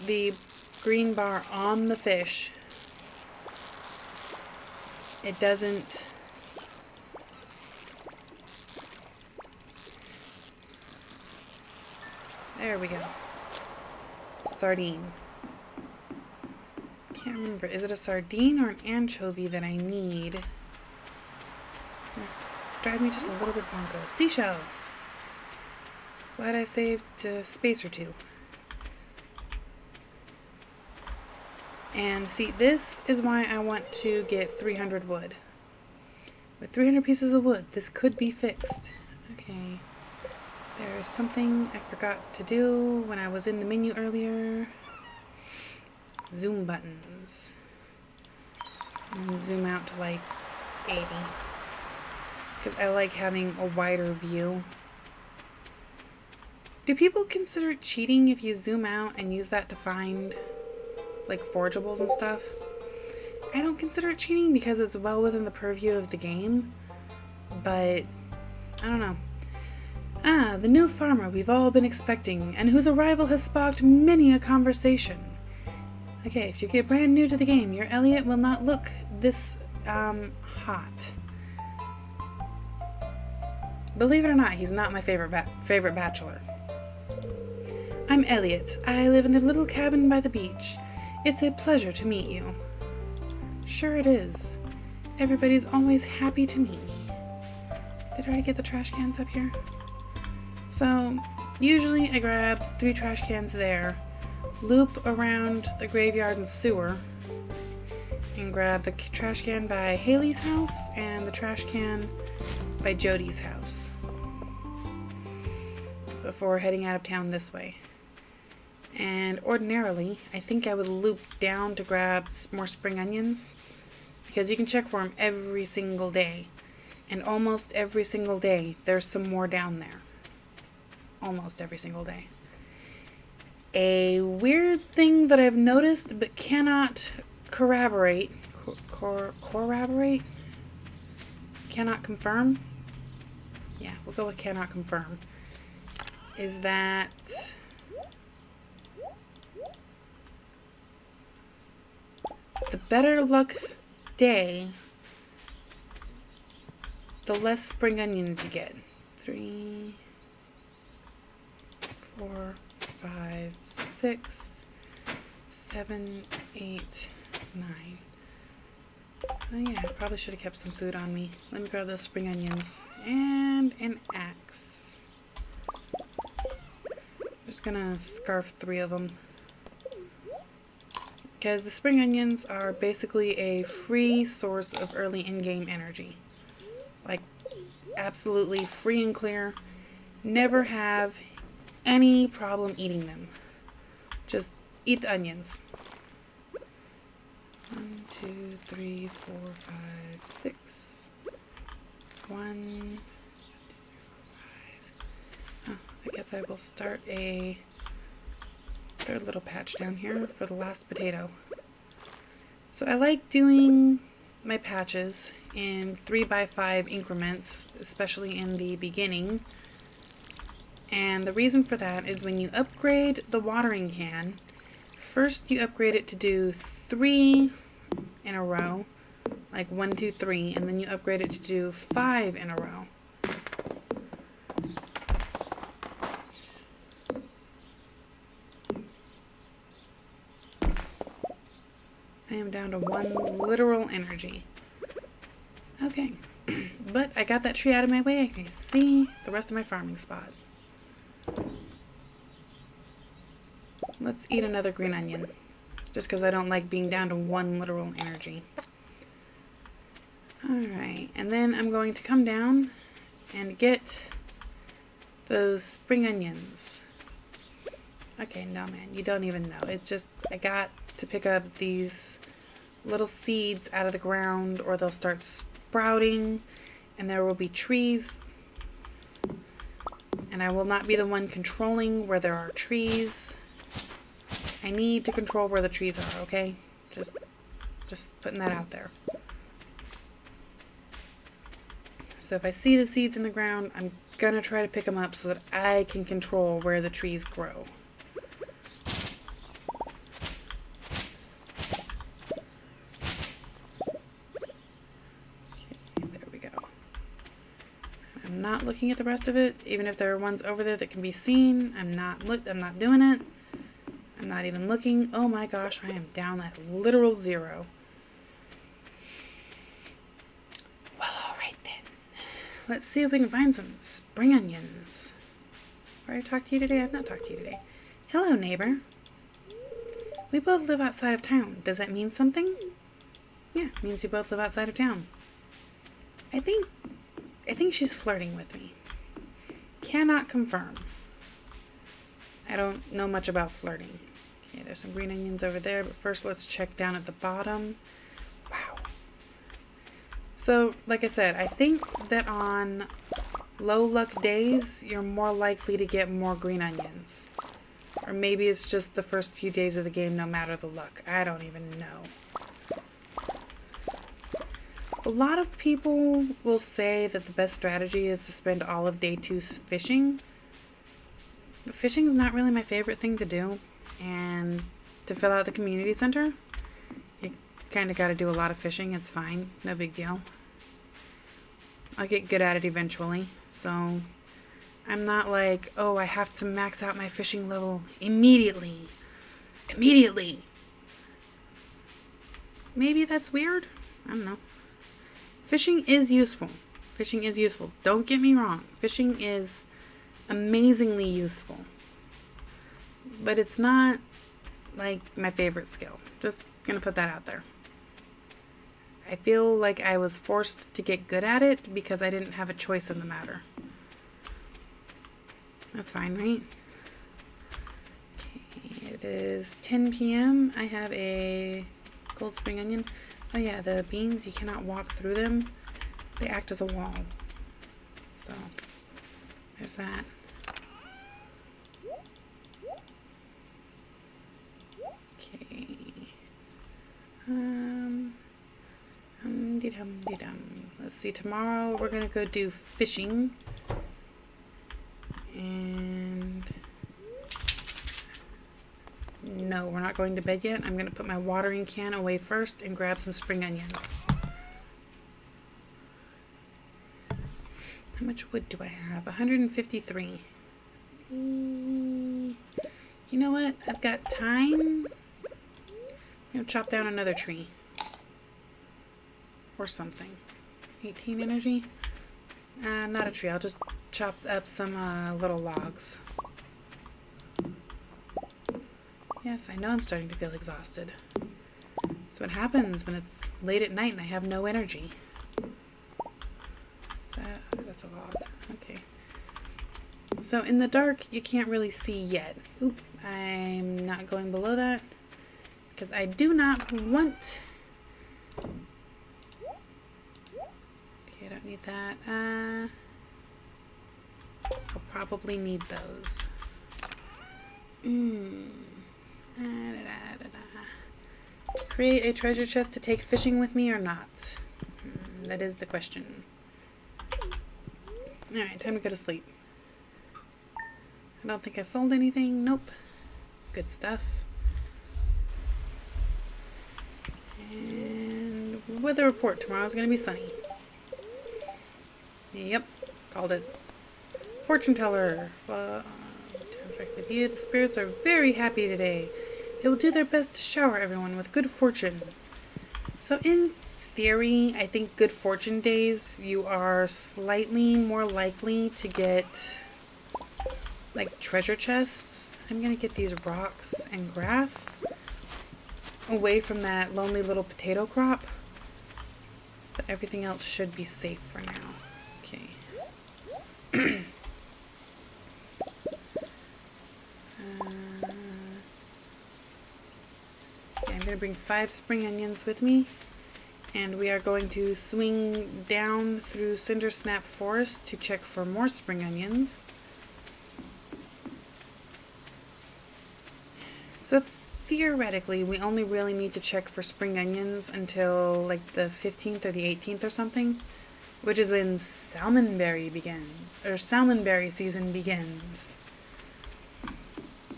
the green bar on the fish it doesn't... There we go. Sardine. Can't remember. Is it a sardine or an anchovy that I need? Drive me just a little bit bonko. Seashell! Glad I saved a space or two. And see, this is why I want to get 300 wood. With 300 pieces of wood, this could be fixed. Okay. There's something I forgot to do when I was in the menu earlier. Zoom buttons. And zoom out to like 80. Because I like having a wider view. Do people consider it cheating if you zoom out and use that to find like forageables and stuff? I don't consider it cheating because it's well within the purview of the game. But I don't know. Ah, the new farmer we've all been expecting, and whose arrival has sparked many a conversation. Okay, if you get brand new to the game, your Elliot will not look this, hot. Believe it or not, he's not my favorite bachelor. I'm Elliot. I live in the little cabin by the beach. It's a pleasure to meet you. Sure it is. Everybody's always happy to meet me. Did I already get the trash cans up here? So, usually I grab 3 trash cans there, loop around the graveyard and sewer, and grab the trash can by Haley's house and the trash can by Jody's house before heading out of town this way. And ordinarily, I think I would loop down to grab more spring onions, because you can check for them every single day, and almost every single day there's some more down there. Almost every single day. A weird thing that I've noticed but cannot corroborate, corroborate? Cannot confirm? Yeah, we'll go with cannot confirm. Is that the better luck day, the less spring onions you get. 3, 4, 5, 6, 7, 8, 9. Oh yeah, I probably should have kept some food on me. Let me grab those spring onions. And an axe. Just gonna scarf 3 of them. Because the spring onions are basically a free source of early in-game energy. Like, absolutely free and clear. Never have any problem eating them. Just eat the onions. 1, 2, 3, 4, 5, 6. 1, 2, 3, 4, 5. Oh, I guess I will start a third little patch down here for the last potato. So I like doing my patches in 3x5 increments, especially in the beginning. And the reason for that is when you upgrade the watering can, first you upgrade it to do 3 in a row, like 1, 2, 3, and then you upgrade it to do 5 in a row. I am down to 1 literal energy. Okay, but I got that tree out of my way. I can see the rest of my farming spot. Let's eat another green onion, just because I don't like being down to 1 literal energy. Alright, and then I'm going to come down and get those spring onions. Okay, no man, you don't even know. It's just, I got to pick up these little seeds out of the ground, or they'll start sprouting, and there will be trees. And I will not be the one controlling where there are trees. I need to control where the trees are, okay? Just putting that out there. So if I see the seeds in the ground, I'm gonna try to pick them up so that I can control where the trees grow. I'm not looking at the rest of it. Even if there are ones over there that can be seen, I'm not doing it. I'm not even looking. Oh my gosh, I am down at literal 0. Well, alright then. Let's see if we can find some spring onions. Have I talked to you today? I've not talked to you today. Hello, neighbor. We both live outside of town. Does that mean something? Yeah, it means we both live outside of town. I think she's flirting with me. Cannot confirm. I don't know much about flirting. Okay, there's some green onions over there, but first let's check down at the bottom. Wow. So, like I said, I think that on low luck days, you're more likely to get more green onions. Or maybe it's just the first few days of the game, no matter the luck. I don't even know. A lot of people will say that the best strategy is to spend all of day 2 fishing. But fishing is not really my favorite thing to do. And to fill out the community center, you kind of got to do a lot of fishing. It's fine. No big deal. I'll get good at it eventually. So I'm not like, oh, I have to max out my fishing level immediately. Maybe that's weird. I don't know. Fishing is useful. Don't get me wrong. Fishing is amazingly useful. But it's not like my favorite skill. Just gonna put that out there. I feel like I was forced to get good at it because I didn't have a choice in the matter. That's fine, right? Okay, it is 10 p.m. I have a gold spring onion. Oh yeah, the beans, you cannot walk through them. They act as a wall. So, there's that. Okay. Hum-de-dum-de-dum. Let's see, tomorrow we're gonna go do fishing. And no, we're not going to bed yet. I'm going to put my watering can away first and grab some spring onions. How much wood do I have? 153. You know what? I've got time. I'm going to chop down another tree. Or something. 18 energy? Not a tree. I'll just chop up some little logs. Yes, I know I'm starting to feel exhausted. That's what happens when it's late at night and I have no energy. That's a log. Okay. So in the dark, you can't really see yet. Oop, I'm not going below that because I do not want... Okay, I don't need that. I'll probably need those. Create a treasure chest to take fishing with me or not? That is the question. Alright, time to go to sleep. I don't think I sold anything. Nope. Good stuff. And weather report. Tomorrow's going to be sunny. Yep. Called it. Fortune teller. Directly to you. The spirits are very happy today. They will do their best to shower everyone with good fortune. So in theory, I think good fortune days, you are slightly more likely to get like treasure chests. I'm going to get these rocks and grass away from that lonely little potato crop. But everything else should be safe for now. Okay. I'm going to bring 5 spring onions with me, and we are going to swing down through Cindersnap Forest to check for more spring onions. So theoretically, we only really need to check for spring onions until like the 15th or the 18th or something, which is when salmonberry season begins.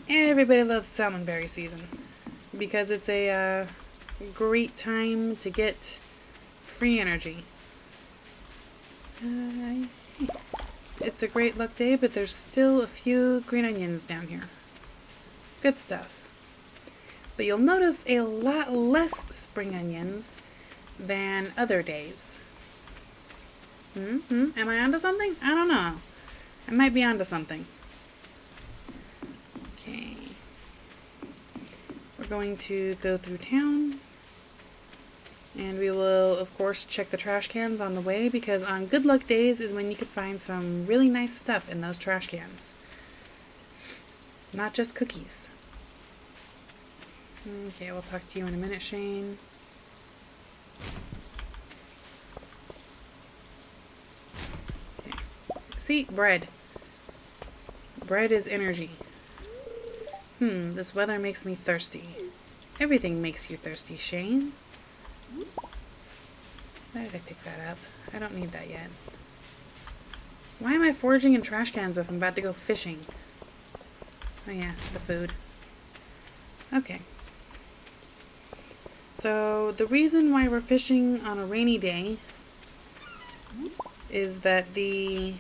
Everybody loves salmonberry season because it's a great time to get free energy. it's a great luck day, but there's still a few green onions down here. Good stuff. But you'll notice a lot less spring onions than other days. Am I onto something? I don't know. I might be onto something. Okay. We're going to go through town. And we will, of course, check the trash cans on the way, because on good luck days is when you can find some really nice stuff in those trash cans. Not just cookies. Okay, we'll talk to you in a minute, Shane. Okay. See, bread. Bread is energy. This weather makes me thirsty. Everything makes you thirsty, Shane. Why did I pick that up? I don't need that yet. Why am I foraging in trash cans if I'm about to go fishing? Oh yeah, the food. Okay. So the reason why we're fishing on a rainy day is that the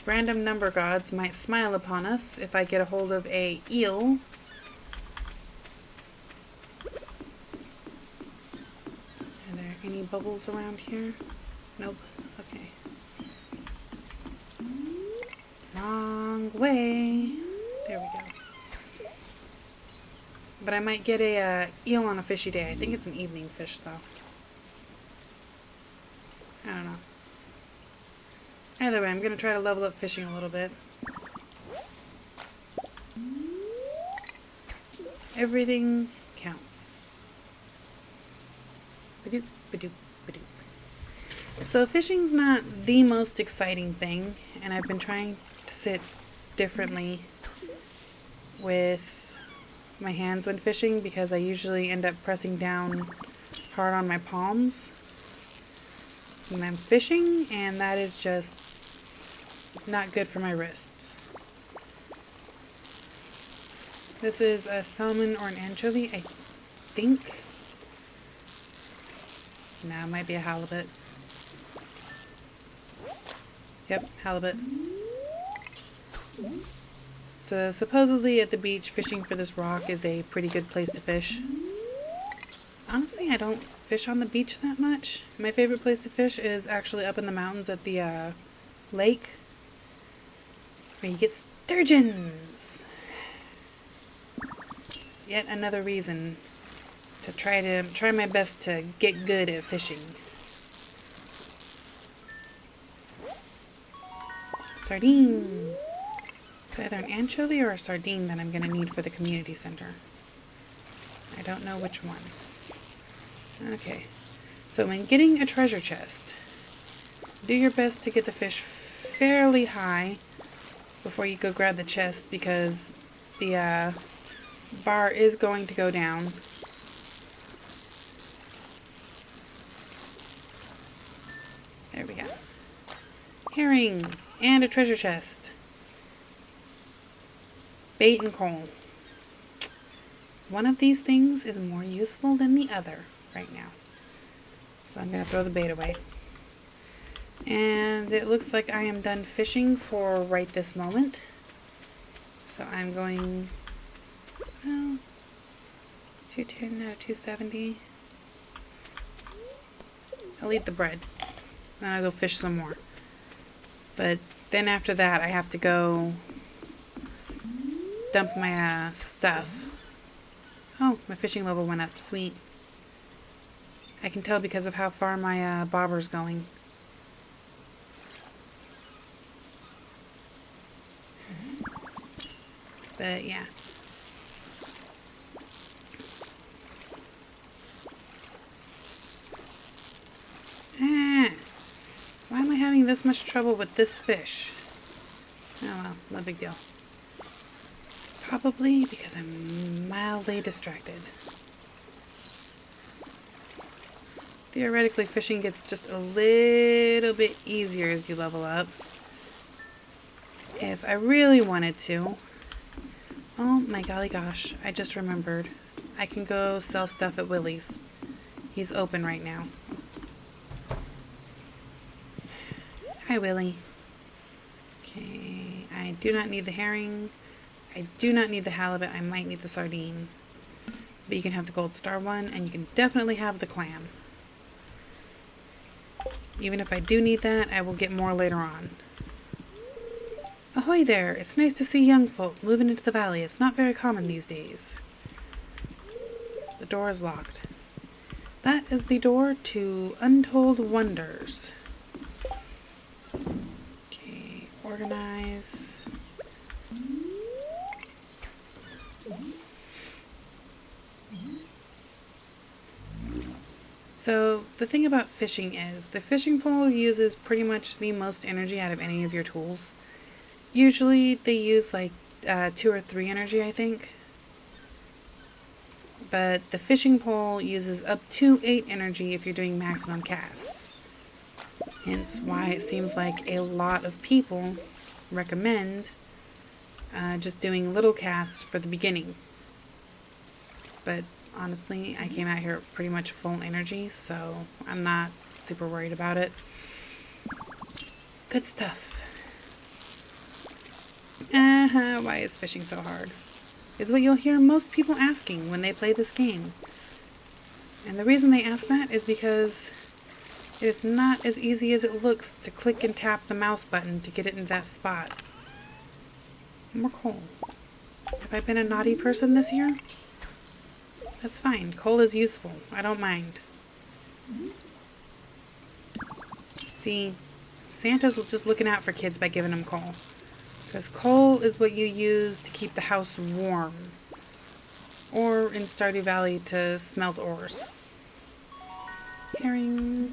random number gods might smile upon us if I get a hold of a eel. Are there any bubbles around here? Nope. Okay. Wrong way. There we go. But I might get a eel on a fishy day. I think it's an evening fish, though. I don't know. Either way, I'm going to try to level up fishing a little bit. Everything counts. Badoop, badoop, badoop. So fishing's not the most exciting thing, and I've been trying to sit differently with my hands when fishing, because I usually end up pressing down hard on my palms when I'm fishing, and that is just not good for my wrists. This is a salmon or an anchovy, I think. No, it might be a halibut. Yep, halibut. So supposedly at the beach, fishing for this rock is a pretty good place to fish. Honestly, I don't fish on the beach that much. My favorite place to fish is actually up in the mountains at the lake, where you get sturgeons. Yet another reason to try my best to get good at fishing. Sardine. It's either an anchovy or a sardine that I'm going to need for the community center. I don't know which one. Okay. So when getting a treasure chest, do your best to get the fish fairly high before you go grab the chest, because the bar is going to go down. There we go. Herring and a treasure chest. Bait and coal. One of these things is more useful than the other right now. So I'm going to throw the bait away. And it looks like I am done fishing for right this moment. So I'm going, well, 210 out of 270. I'll eat the bread. Then I'll go fish some more. But then after that, I have to go dump my stuff. Oh, my fishing level went up. Sweet. I can tell because of how far my bobber's going. But yeah. Why am I having this much trouble with this fish? Oh well, no big deal. Probably because I'm mildly distracted. Theoretically, fishing gets just a little bit easier as you level up. If I really wanted to. Oh my golly gosh, I just remembered. I can go sell stuff at Willie's. He's open right now. Hi, Willie. Okay, I do not need the herring. I do not need the halibut. I might need the sardine. But you can have the gold star one, and you can definitely have the clam. Even if I do need that, I will get more later on. Ahoy there! It's nice to see young folk moving into the valley. It's not very common these days. The door is locked. That is the door to Untold Wonders. Okay, organize. So the thing about fishing is the fishing pole uses pretty much the most energy out of any of your tools. Usually they use like 2 or 3 energy, I think. But the fishing pole uses up to 8 energy if you're doing maximum casts. Hence why it seems like a lot of people recommend just doing little casts for the beginning. But honestly, I came out here at pretty much full energy, so I'm not super worried about it. Good stuff. Why is fishing so hard? Is what you'll hear most people asking when they play this game. And the reason they ask that is because it is not as easy as it looks to click and tap the mouse button to get it in that spot. More coal. Have I been a naughty person this year? That's fine. Coal is useful. I don't mind. See, Santa's just looking out for kids by giving them coal. Because coal is what you use to keep the house warm. Or in Stardew Valley to smelt ores. Herring.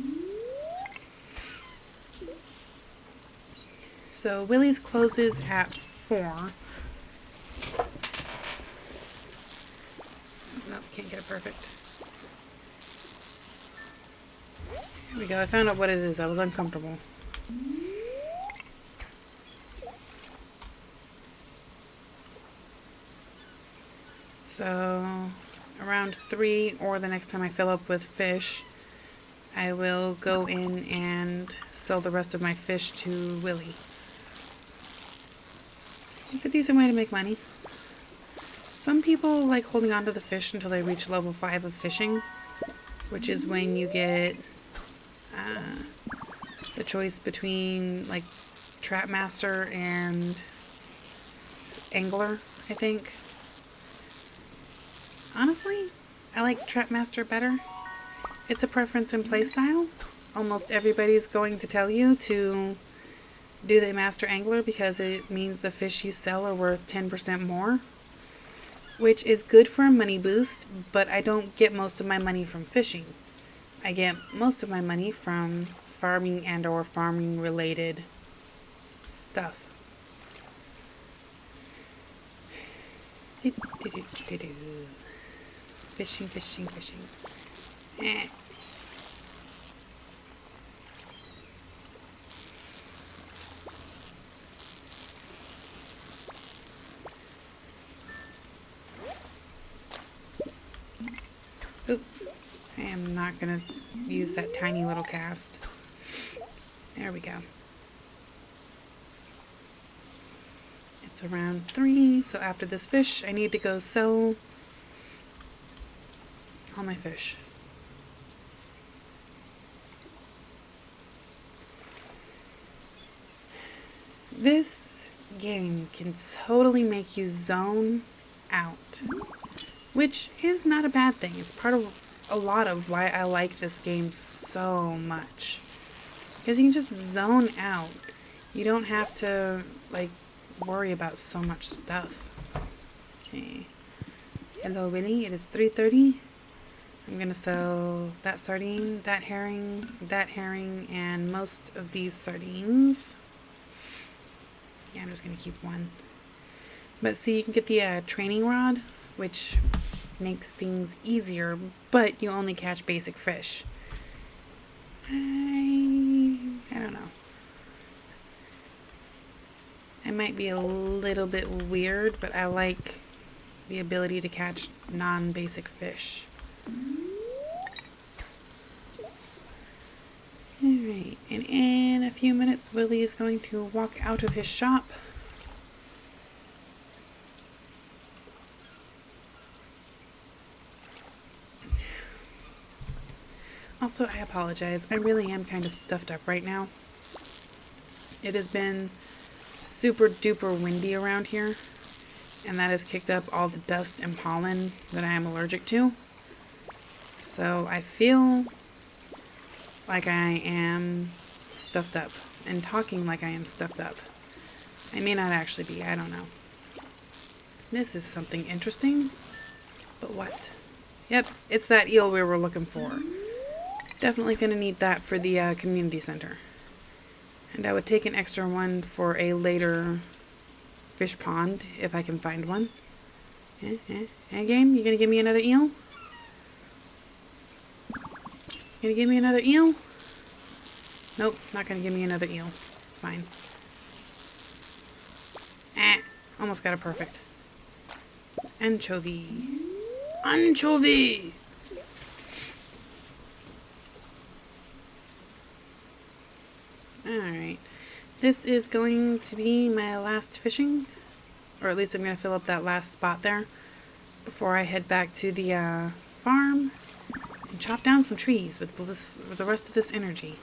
So Willie's closes at 4. Nope, can't get it perfect. There we go. I found out what it is. I was uncomfortable. So around 3 or the next time I fill up with fish, I will go in and sell the rest of my fish to Willie. It's a decent way to make money. Some people like holding on to the fish until they reach level 5 of fishing, which is when you get the choice between like Trap Master and Angler, I think. Honestly, I like Trap Master better. It's a preference in playstyle. Almost everybody's going to tell you to do the Master Angler because it means the fish you sell are worth 10% more. Which is good for a money boost, but I don't get most of my money from fishing. I get most of my money from farming and or farming related stuff. Fishing, fishing, fishing. Oop. I am not going to use that tiny little cast. There we go. It's around 3, so after this fish, I need to go sell all my fish. This game can totally make you zone out, which is not a bad thing. It's part of a lot of why I like this game so much. Because you can just zone out. You don't have to, like, worry about so much stuff. Okay. Hello, Willie. It is 3:30. I'm going to sell that sardine, that herring, and most of these sardines. Yeah, I'm just going to keep one. But see, you can get the training rod, which makes things easier, but you only catch basic fish. I don't know. It might be a little bit weird, but I like the ability to catch non-basic fish. Alright, and in a few minutes, Willie is going to walk out of his shop. Also, I apologize. I really am kind of stuffed up right now. It has been super duper windy around here, and that has kicked up all the dust and pollen that I am allergic to. So I feel like I am stuffed up and talking like I am stuffed up. I may not actually be, I don't know. This is something interesting, but what? Yep, it's that eel we were looking for. Definitely going to need that for the community center. And I would take an extra one for a later fish pond, if I can find one. Hey game, you going to give me another eel? Gonna give me another eel? Nope, not gonna give me another eel. It's fine. Almost got it perfect. Anchovy. Anchovy! Alright. This is going to be my last fishing. Or at least I'm gonna fill up that last spot there before I head back to the farm and chop down some trees with the rest of this energy.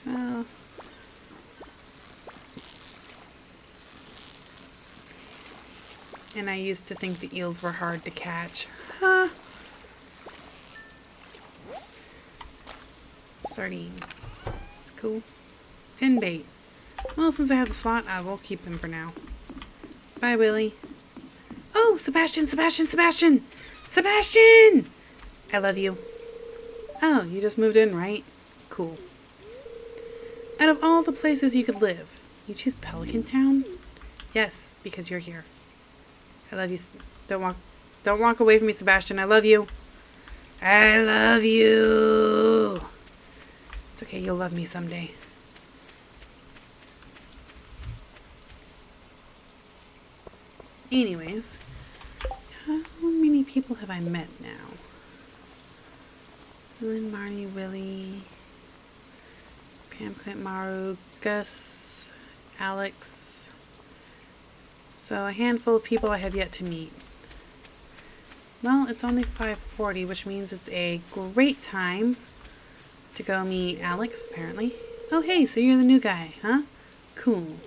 Well, and I used to think the eels were hard to catch. Huh. Sardine. It's cool. Tin bait. Well, since I have the slot, I will keep them for now. Bye, Willie. Oh, Sebastian, Sebastian, Sebastian! Sebastian! I love you. Oh, you just moved in, right? Cool. Out of all the places you could live, you choose Pelican Town? Yes, because you're here. I love you. Don't walk away from me, Sebastian. I love you. I love you. It's okay, you'll love me someday. Anyways, how many people have I met now? Lynn, Marnie, Willie, Cam, Clint, Maru, Gus, Alex. So a handful of people I have yet to meet. Well, it's only 5:40, which means it's a great time to go meet Alex, apparently. Oh, hey, so you're the new guy, huh? Cool.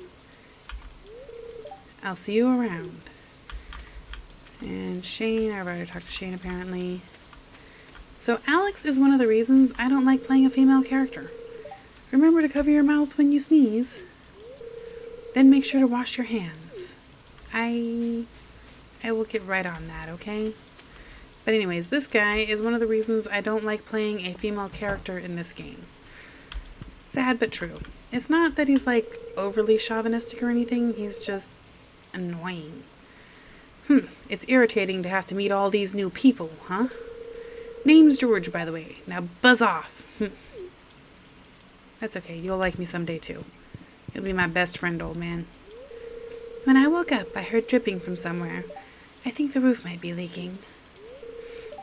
I'll see you around. And Shane, I've already talked to Shane, apparently. So Alex is one of the reasons I don't like playing a female character. Remember to cover your mouth when you sneeze. Then make sure to wash your hands. I will get right on that, okay? But anyways, this guy is one of the reasons I don't like playing a female character in this game. Sad but true. It's not that he's like overly chauvinistic or anything, he's just annoying. It's irritating to have to meet all these new people, huh? Name's George, by the way. Now buzz off. That's okay, you'll like me someday too. You'll be my best friend, old man. When I woke up, I heard dripping from somewhere. I think the roof might be leaking.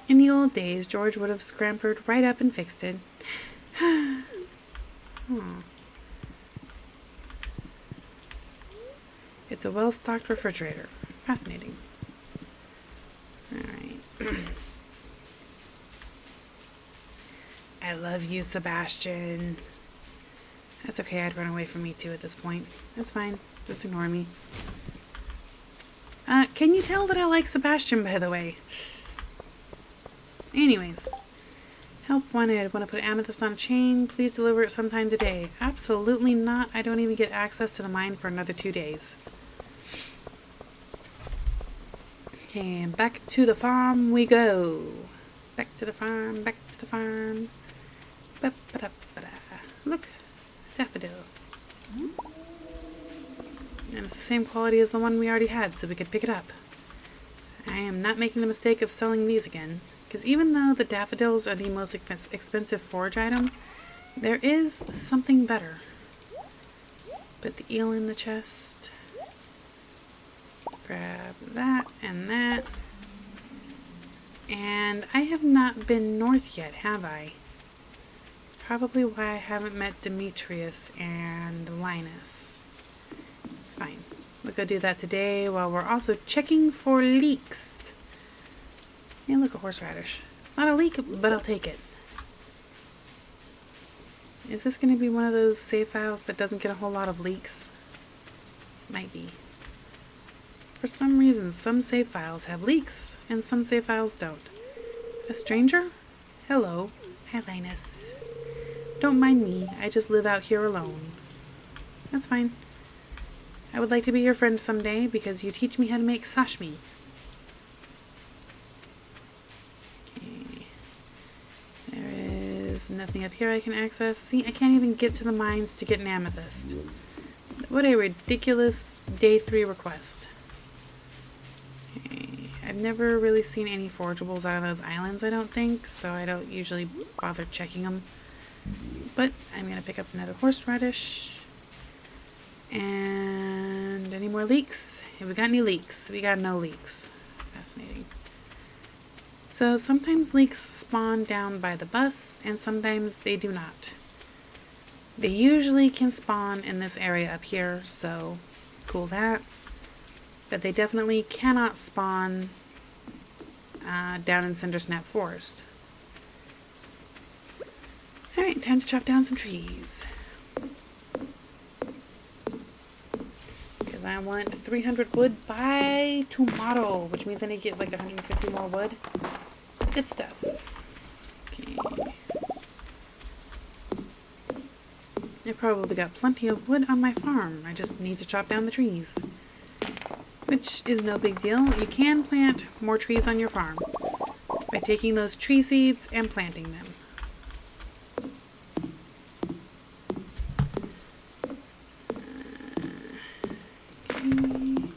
In the old days, George would have scampered right up and fixed it. Oh. It's a well-stocked refrigerator. Fascinating. Alright. I love you, Sebastian. That's okay, I'd run away from me too at this point. That's fine. Just ignore me. Can you tell that I like Sebastian, by the way? Anyways. Help wanted. Want to put amethyst on a chain? Please deliver it sometime today. Absolutely not. I don't even get access to the mine for another 2 days. Okay, back to the farm we go. Back to the farm, back to the farm. Ba-ba-da-ba-da. Look, daffodil. And it's the same quality as the one we already had, so we could pick it up. I am not making the mistake of selling these again, because even though the daffodils are the most expensive forage item, there is something better. Put the eel in the chest. Grab that and that. And I have not been north yet, have I? It's probably why I haven't met Demetrius and Linus. It's fine. We'll go do that today while we're also checking for leaks. Hey, look, a horseradish. It's not a leek, but I'll take it. Is this going to be one of those save files that doesn't get a whole lot of leaks? Might be. For some reason, some save files have leaks, and some save files don't. A stranger? Hello. Hi, Linus. Don't mind me. I just live out here alone. That's fine. I would like to be your friend someday because you teach me how to make sashimi. Okay. There is nothing up here I can access. See, I can't even get to the mines to get an amethyst. What a ridiculous day 3 request. Okay. I've never really seen any forageables out of those islands, I don't think, so I don't usually bother checking them. But I'm going to pick up another horseradish. And any more leaks? Have we got any leaks? We got no leaks. Fascinating. So sometimes leaks spawn down by the bus, and sometimes they do not. They usually can spawn in this area up here, so cool that. But they definitely cannot spawn down in Cindersnap Forest. Alright, time to chop down some trees. Because I want 300 wood by tomorrow, which means I need to get like 150 more wood. Good stuff. Okay. I've probably got plenty of wood on my farm. I just need to chop down the trees. Which is no big deal. You can plant more trees on your farm by taking those tree seeds and planting them. Okay.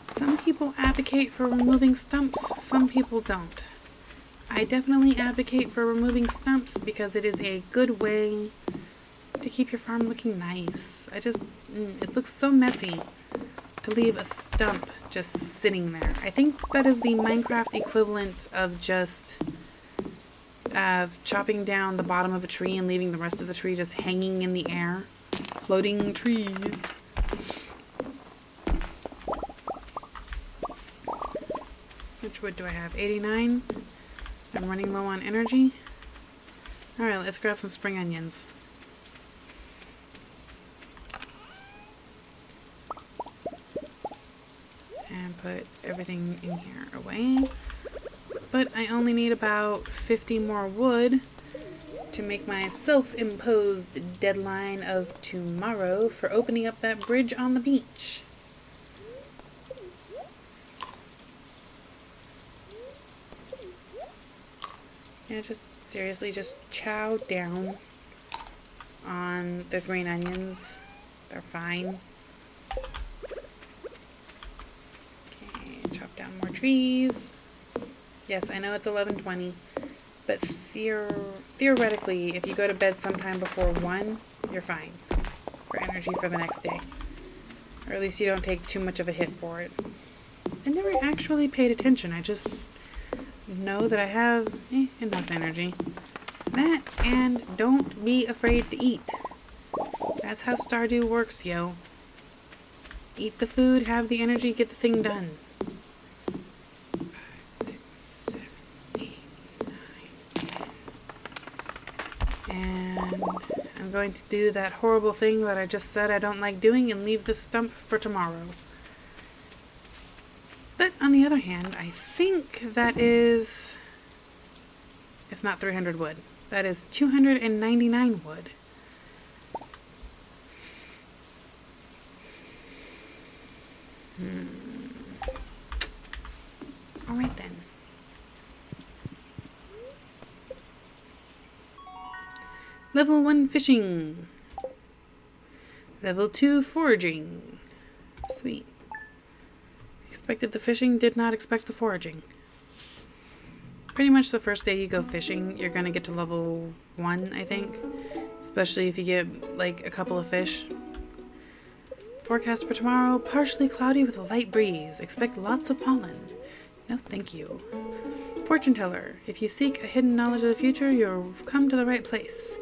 Some people advocate for removing stumps, some people don't. I definitely advocate for removing stumps because it is a good way to keep your farm looking nice. It looks so messy to leave a stump just sitting there. I think that is the Minecraft equivalent of just chopping down the bottom of a tree and leaving the rest of the tree just hanging in the air. Floating trees. Which wood do I have? 89? I'm running low on energy. Alright, let's grab some spring onions. And put everything in here away. But I only need about 50 more wood to make my self-imposed deadline of tomorrow for opening up that bridge on the beach. Yeah, seriously, just chow down on the green onions. They're fine. Okay, chop down more trees. Yes, I know it's 11:20, but theoretically, if you go to bed sometime before 1, you're fine for energy for the next day. Or at least you don't take too much of a hit for it. I never actually paid attention. I just know that I have enough energy. That, and don't be afraid to eat. That's how Stardew works, yo. Eat the food, have the energy, get the thing done. 5, 6, 7, 8, 9, 10. And I'm going to do that horrible thing that I just said I don't like doing and leave this stump for tomorrow. But on the other hand, I think that is... It's not 300 wood. That is 299 wood. Alright then. Level 1 fishing. Level 2 foraging. Sweet. Expected the fishing, did not expect the foraging. Pretty much the first day you go fishing, you're gonna get to level 1, I think. Especially if you get, like, a couple of fish. Forecast for tomorrow, partially cloudy with a light breeze. Expect lots of pollen. No, thank you. Fortune teller, if you seek a hidden knowledge of the future, you've come to the right place.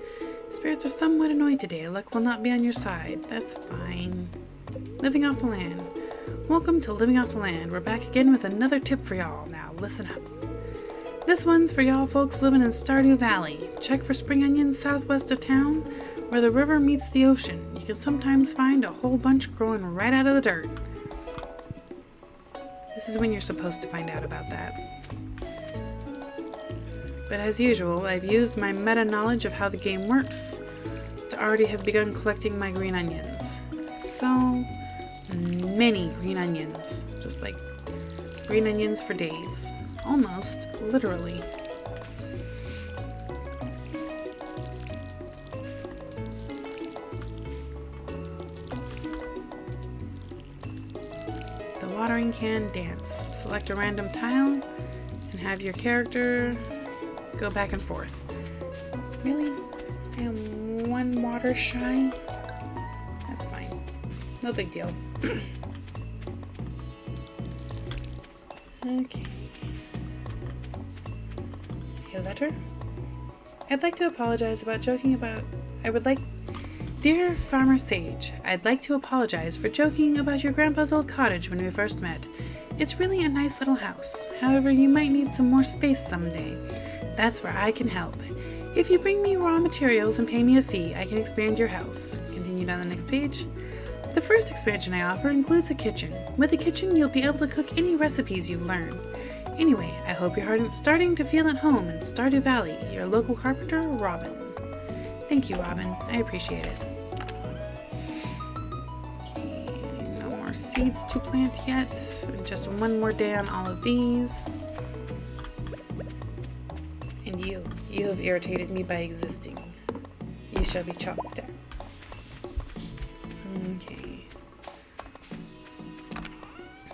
Spirits are somewhat annoyed today. Luck will not be on your side. That's fine. Living off the land. Welcome to Living Off the Land. We're back again with another tip for y'all. Now, listen up. This one's for y'all folks living in Stardew Valley. Check for spring onions southwest of town, where the river meets the ocean. You can sometimes find a whole bunch growing right out of the dirt. This is when you're supposed to find out about that. But as usual, I've used my meta knowledge of how the game works to already have begun collecting my green onions. So many green onions, just like green onions for days, almost literally. The watering can dance. Select a random tile and have your character go back and forth. Really? I am one water shy? That's fine. No big deal. Okay. A letter? I'd like to apologize about joking about... Dear Farmer Sage, I'd like to apologize for joking about your grandpa's old cottage when we first met. It's really a nice little house. However, you might need some more space someday. That's where I can help. If you bring me raw materials and pay me a fee, I can expand your house. Continued on the next page. The first expansion I offer includes a kitchen. With a kitchen, you'll be able to cook any recipes you've learned. Anyway, I hope you're starting to feel at home in Stardew Valley. Your local carpenter, Robin. Thank you, Robin. I appreciate it. Okay, no more seeds to plant yet. Just one more day on all of these. And you have irritated me by existing. You shall be chopped down. Okay.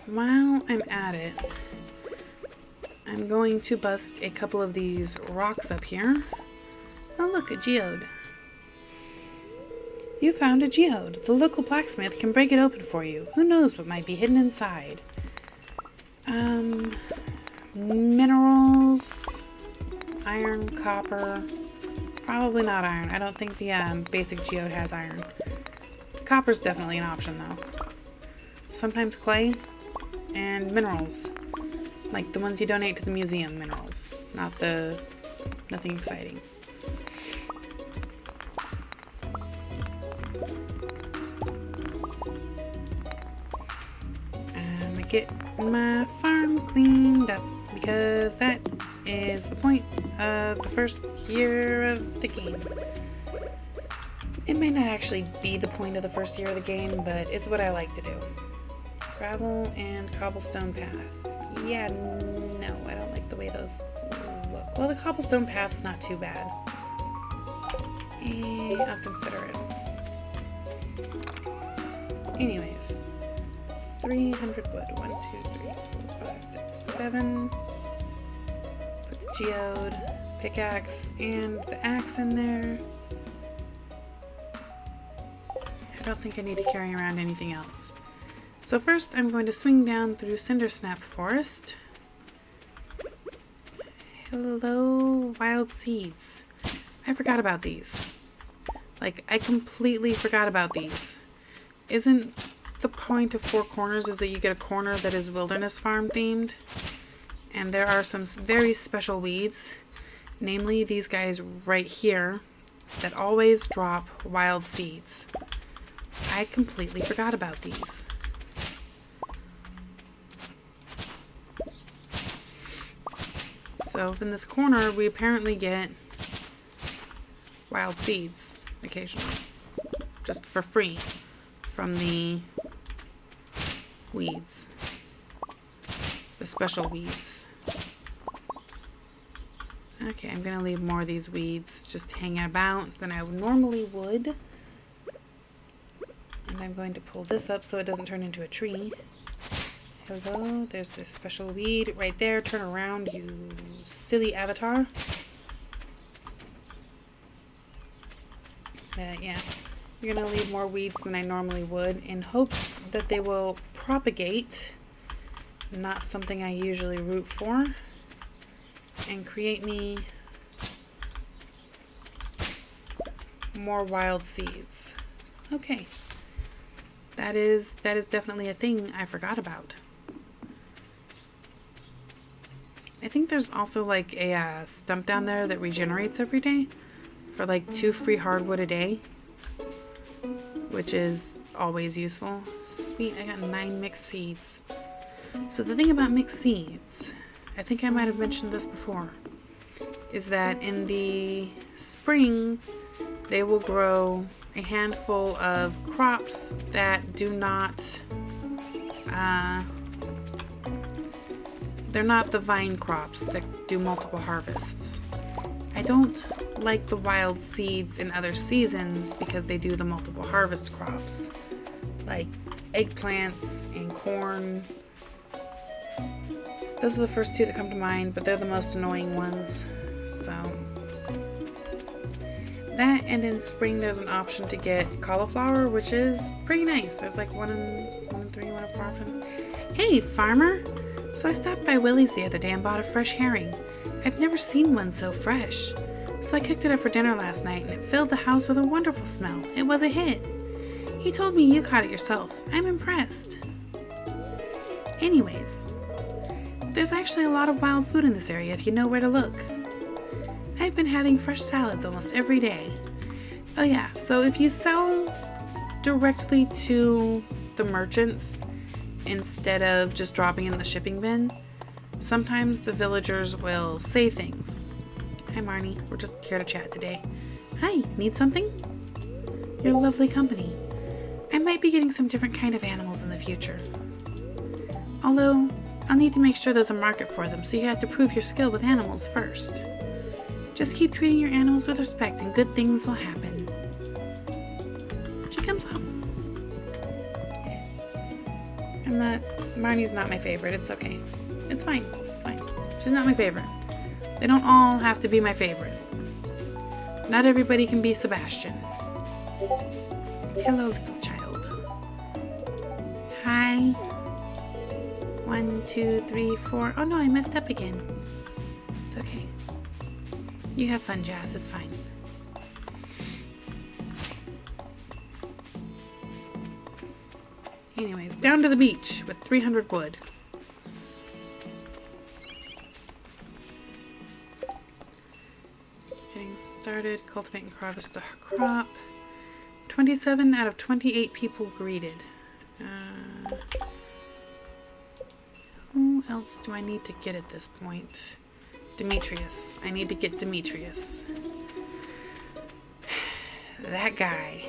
While I'm at it, I'm going to bust a couple of these rocks up here. Oh look, a geode. You found a geode. The local blacksmith can break it open for you. Who knows what might be hidden inside? Minerals, iron, copper. Probably not iron. I don't think the basic geode has iron. Copper's definitely an option though. Sometimes clay and minerals. Like the ones you donate to the museum minerals. Nothing exciting. I'm gonna get my farm cleaned up because that is the point of the first year of the game. It may not actually be the point of the first year of the game, but it's what I like to do. Gravel and cobblestone path. Yeah, no, I don't like the way those look. Well, the cobblestone path's not too bad. I'll consider it. Anyways, 300 wood. 1, 2, 3, 4, 5, 6, 7. Put the geode, pickaxe, and the axe in there. I don't think I need to carry around anything else. So first I'm going to swing down through Cindersnap Forest. Hello, wild seeds. I forgot about these. Like, I completely forgot about these. Isn't the point of Four Corners is that you get a corner that is wilderness farm themed? And there are some very special weeds, namely these guys right here, that always drop wild seeds. I completely forgot about these. So in this corner, we apparently get wild seeds occasionally, just for free from the weeds, the special weeds. Okay, I'm gonna leave more of these weeds just hanging about than I normally would. And I'm going to pull this up so it doesn't turn into a tree. Hello, there's this special weed right there. Turn around, you silly avatar. Yeah, I'm gonna leave more weeds than I normally would in hopes that they will propagate, not something I usually root for, and create me more wild seeds. Okay. That is definitely a thing I forgot about. I think there's also like a stump down there that regenerates every day for like 2 free hardwood a day, which is always useful. Sweet, I got 9 mixed seeds. So the thing about mixed seeds, I think I might have mentioned this before, is that in the spring they will grow a handful of crops that do not, they're not the vine crops that do multiple harvests. I don't like the wild seeds in other seasons because they do the multiple harvest crops, like eggplants and corn. Those are the first 2 that come to mind, but they're the most annoying ones. So that, and in spring there's an option to get cauliflower, which is pretty nice. There's like 1 in 3 option. Hey, farmer! So I stopped by Willie's the other day and bought a fresh herring. I've never seen one so fresh. So I cooked it up for dinner last night and it filled the house with a wonderful smell. It was a hit. He told me you caught it yourself. I'm impressed. Anyways, there's actually a lot of wild food in this area if you know where to look. I've been having fresh salads almost every day. Oh yeah, so if you sell directly to the merchants instead of just dropping in the shipping bin, sometimes the villagers will say things. Hi Marnie, we're just here to chat today. Hi, need something? You're lovely company. I might be getting some different kind of animals in the future. Although, I'll need to make sure there's a market for them, so you have to prove your skill with animals first. Just keep treating your animals with respect and good things will happen. She comes up. Marnie's not my favorite. It's okay. It's fine. It's fine. She's not my favorite. They don't all have to be my favorite. Not everybody can be Sebastian. Hello, little child. Hi. 1, 2, 3, 4. Oh no, I messed up again. It's okay. You have fun, Jazz. It's fine. Anyways, down to the beach with 300 wood. Getting started. Cultivate and harvest a crop. 27 out of 28 people greeted. Who else do I need to get at this point? Demetrius. I need to get Demetrius. That guy.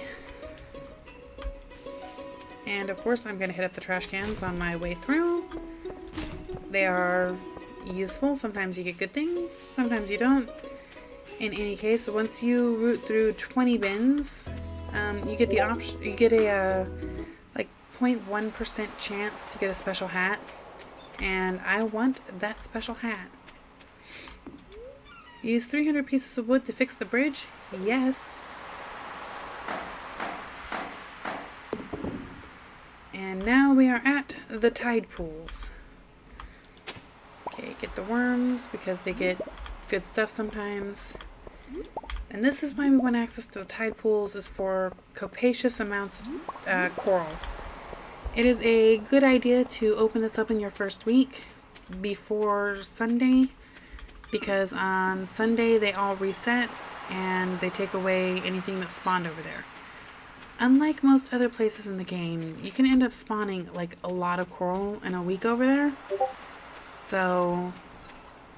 And of course I'm going to hit up the trash cans on my way through. They are useful. Sometimes you get good things, sometimes you don't. In any case, once you root through 20 bins, you get the option, you get a like 0.1% chance to get a special hat. And I want that special hat. Use 300 pieces of wood to fix the bridge? Yes. And now we are at the tide pools. Okay, get the worms because they get good stuff sometimes. And this is why we want access to the tide pools, is for copious amounts of coral. It is a good idea to open this up in your first week before Sunday, because on Sunday they all reset and they take away anything that spawned over there. Unlike most other places in the game, you can end up spawning like a lot of coral in a week over there. So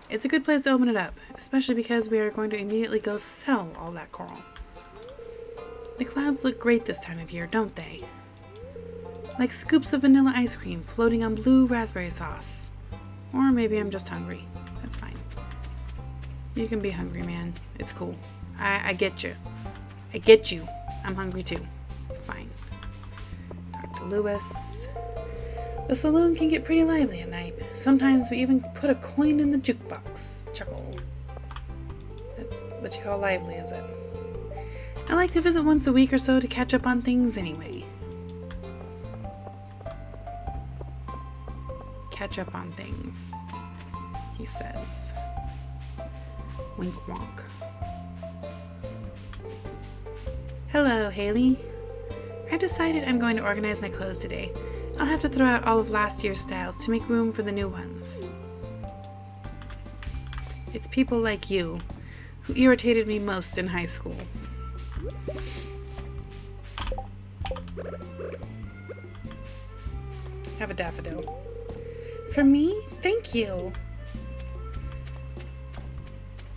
it's a good place to open it up, especially because we are going to immediately go sell all that coral. The clouds look great this time of year, don't they? Like scoops of vanilla ice cream floating on blue raspberry sauce. Or maybe I'm just hungry. That's fine. You can be hungry, man. It's cool. I get you. I get you. I'm hungry too. It's fine. Dr. Lewis. The saloon can get pretty lively at night. Sometimes we even put a coin in the jukebox. Chuckle. That's what you call lively, is it? I like to visit once a week or so to catch up on things anyway. Catch up on things, he says. Wink wonk. Hello, Haley. I decided I'm going to organize my clothes today. I'll have to throw out all of last year's styles to make room for the new ones. It's people like you who irritated me most in high school. Have a daffodil. For me? Thank you.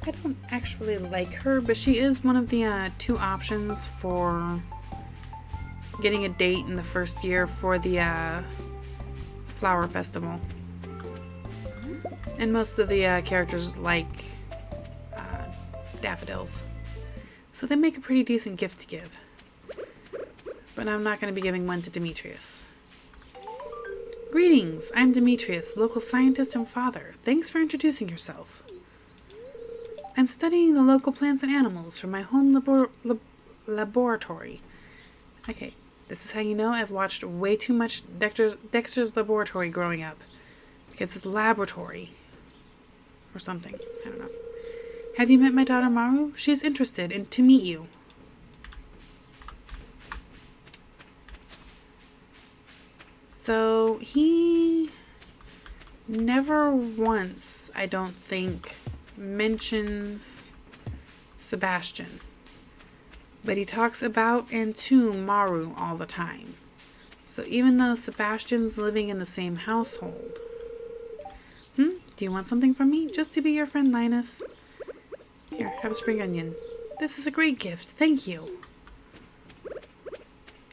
I don't actually like her, but she is one of the 2 options for getting a date in the first year for the flower festival. And most of the characters like daffodils. So they make a pretty decent gift to give. But I'm not going to be giving one to Demetrius. Greetings, I'm Demetrius, local scientist and father. Thanks for introducing yourself. I'm studying the local plants and animals for my home laboratory. Okay, this is how you know I've watched way too much Dexter's Laboratory growing up. Because it's laboratory. Or something. I don't know. Have you met my daughter Maru? She's interested to meet you. So he never once, I don't think, mentions Sebastian. But he talks about and to Maru all the time. So even though Sebastian's living in the same household. Do you want something from me? Just to be your friend, Linus. Here, have a spring onion. This is a great gift. Thank you.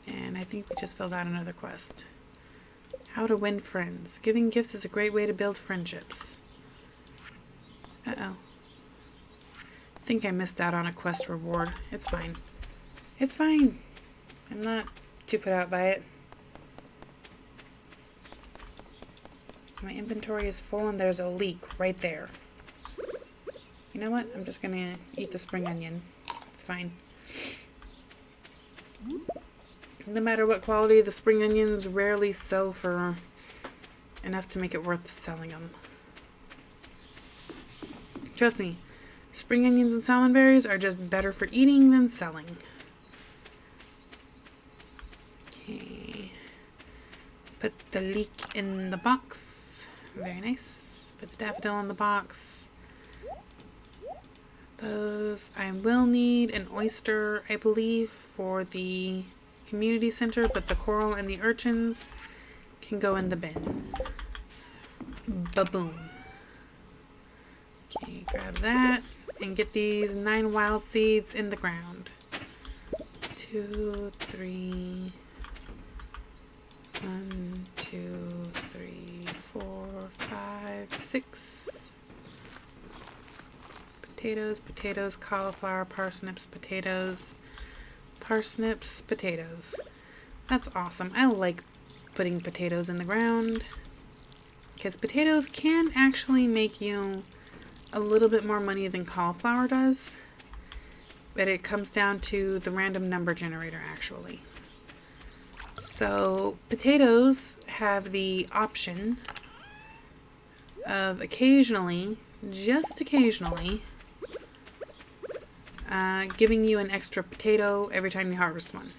And I think we just filled out another quest. How to win friends. Giving gifts is a great way to build friendships. Uh-oh. I think I missed out on a quest reward. It's fine. It's fine. I'm not too put out by it. My inventory is full and there's a leak right there. You know what? I'm just gonna eat the spring onion. It's fine. No matter what quality, the spring onions rarely sell for enough to make it worth selling them. Trust me, spring onions and salmon berries are just better for eating than selling. Okay. Put the leek in the box. Very nice. Put the daffodil in the box. Those. I will need an oyster, I believe, for the community center, but the coral and the urchins can go in the bin. Ba-boom. Okay, grab that and get these 9 wild seeds in the ground. 2, 3. 1, 2, 3, 4, 5, 6. Potatoes, potatoes, cauliflower, parsnips, potatoes. Parsnips, potatoes. That's awesome. I like putting potatoes in the ground. Because potatoes can actually make you a little bit more money than cauliflower does. But it comes down to the random number generator, actually. So, potatoes have the option of occasionally, just occasionally, giving you an extra potato every time you harvest one.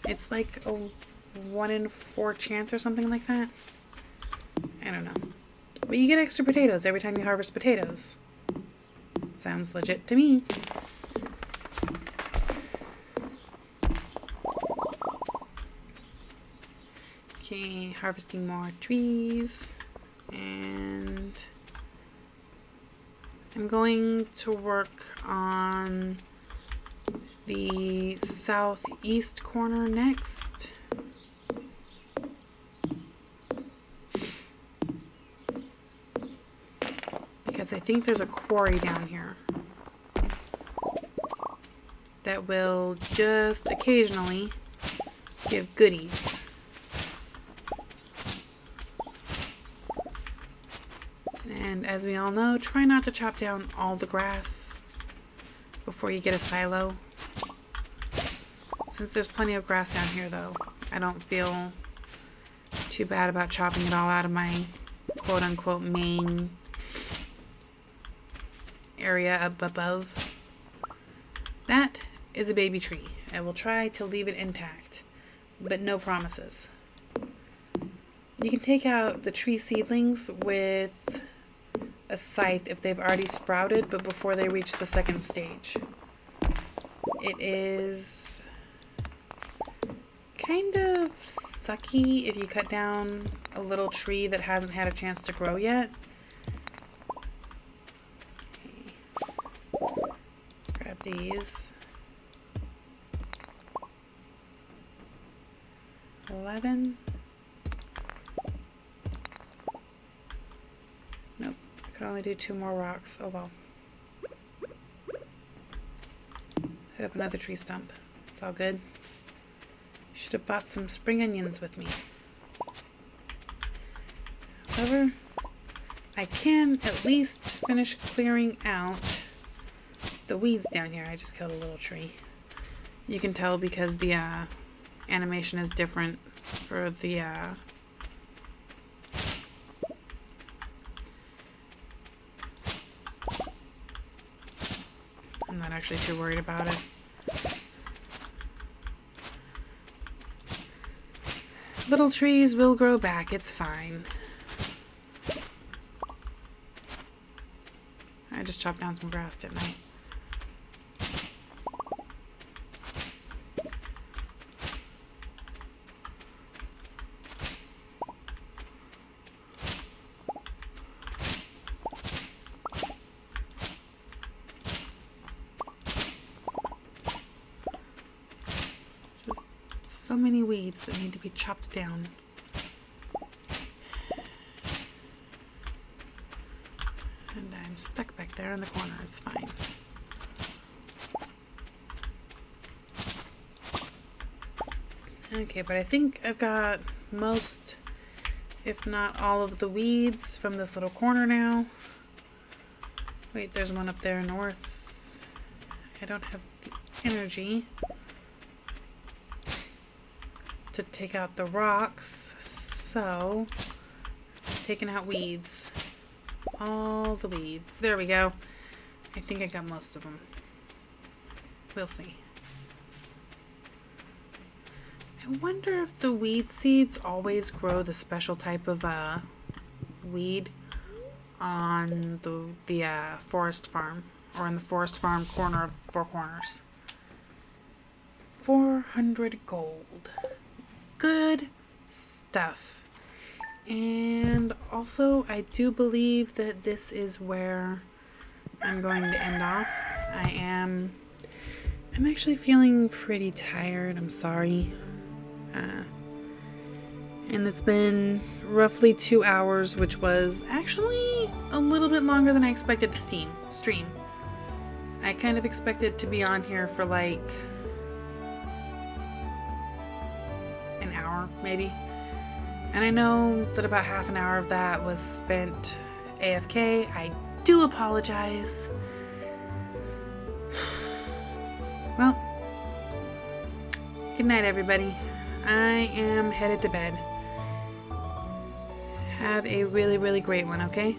It's like a 1 in 4 chance or something like that. I don't know. But you get extra potatoes every time you harvest potatoes. Sounds legit to me. Okay, harvesting more trees. And I'm going to work on the southeast corner next. Because I think there's a quarry down here that will just occasionally give goodies. And as we all know, try not to chop down all the grass before you get a silo. Since there's plenty of grass down here, though, I don't feel too bad about chopping it all out of my quote-unquote main area up above. That is a baby tree. I will try to leave it intact, but no promises. You can take out the tree seedlings with a scythe if they've already sprouted, but before they reach the second stage. It is kind of sucky if you cut down a little tree that hasn't had a chance to grow yet. Okay. Grab these. 11. Nope, I could only do 2 more rocks. Oh well. Hit up another tree stump. It's all good. Should have bought some spring onions with me. However, I can at least finish clearing out the weeds down here. I just killed a little tree. You can tell because the animation is different for the I'm not actually too worried about it. Little trees will grow back, it's fine. I just chopped down some grass, didn't I? So many weeds that need to be chopped down. And I'm stuck back there in the corner. It's fine. Okay, but I think I've got most, if not all of the weeds from this little corner now. Wait, there's one up there north. I don't have the energy to take out the rocks, so just taking out weeds. All the weeds. There we go. I think I got most of them. We'll see. I wonder if the weed seeds always grow the special type of weed on the forest farm, or in the forest farm corner of Four Corners. 400 gold. Good stuff. And also, I do believe that this is where I'm going to end off. I'm actually feeling pretty tired. I'm sorry. And it's been roughly 2 hours, which was actually a little bit longer than I expected to stream. I kind of expected to be on here for like an hour, maybe. And I know that about half an hour of that was spent AFK. I do apologize. Well, good night, everybody. I am headed to bed. Have a really, really great one, okay?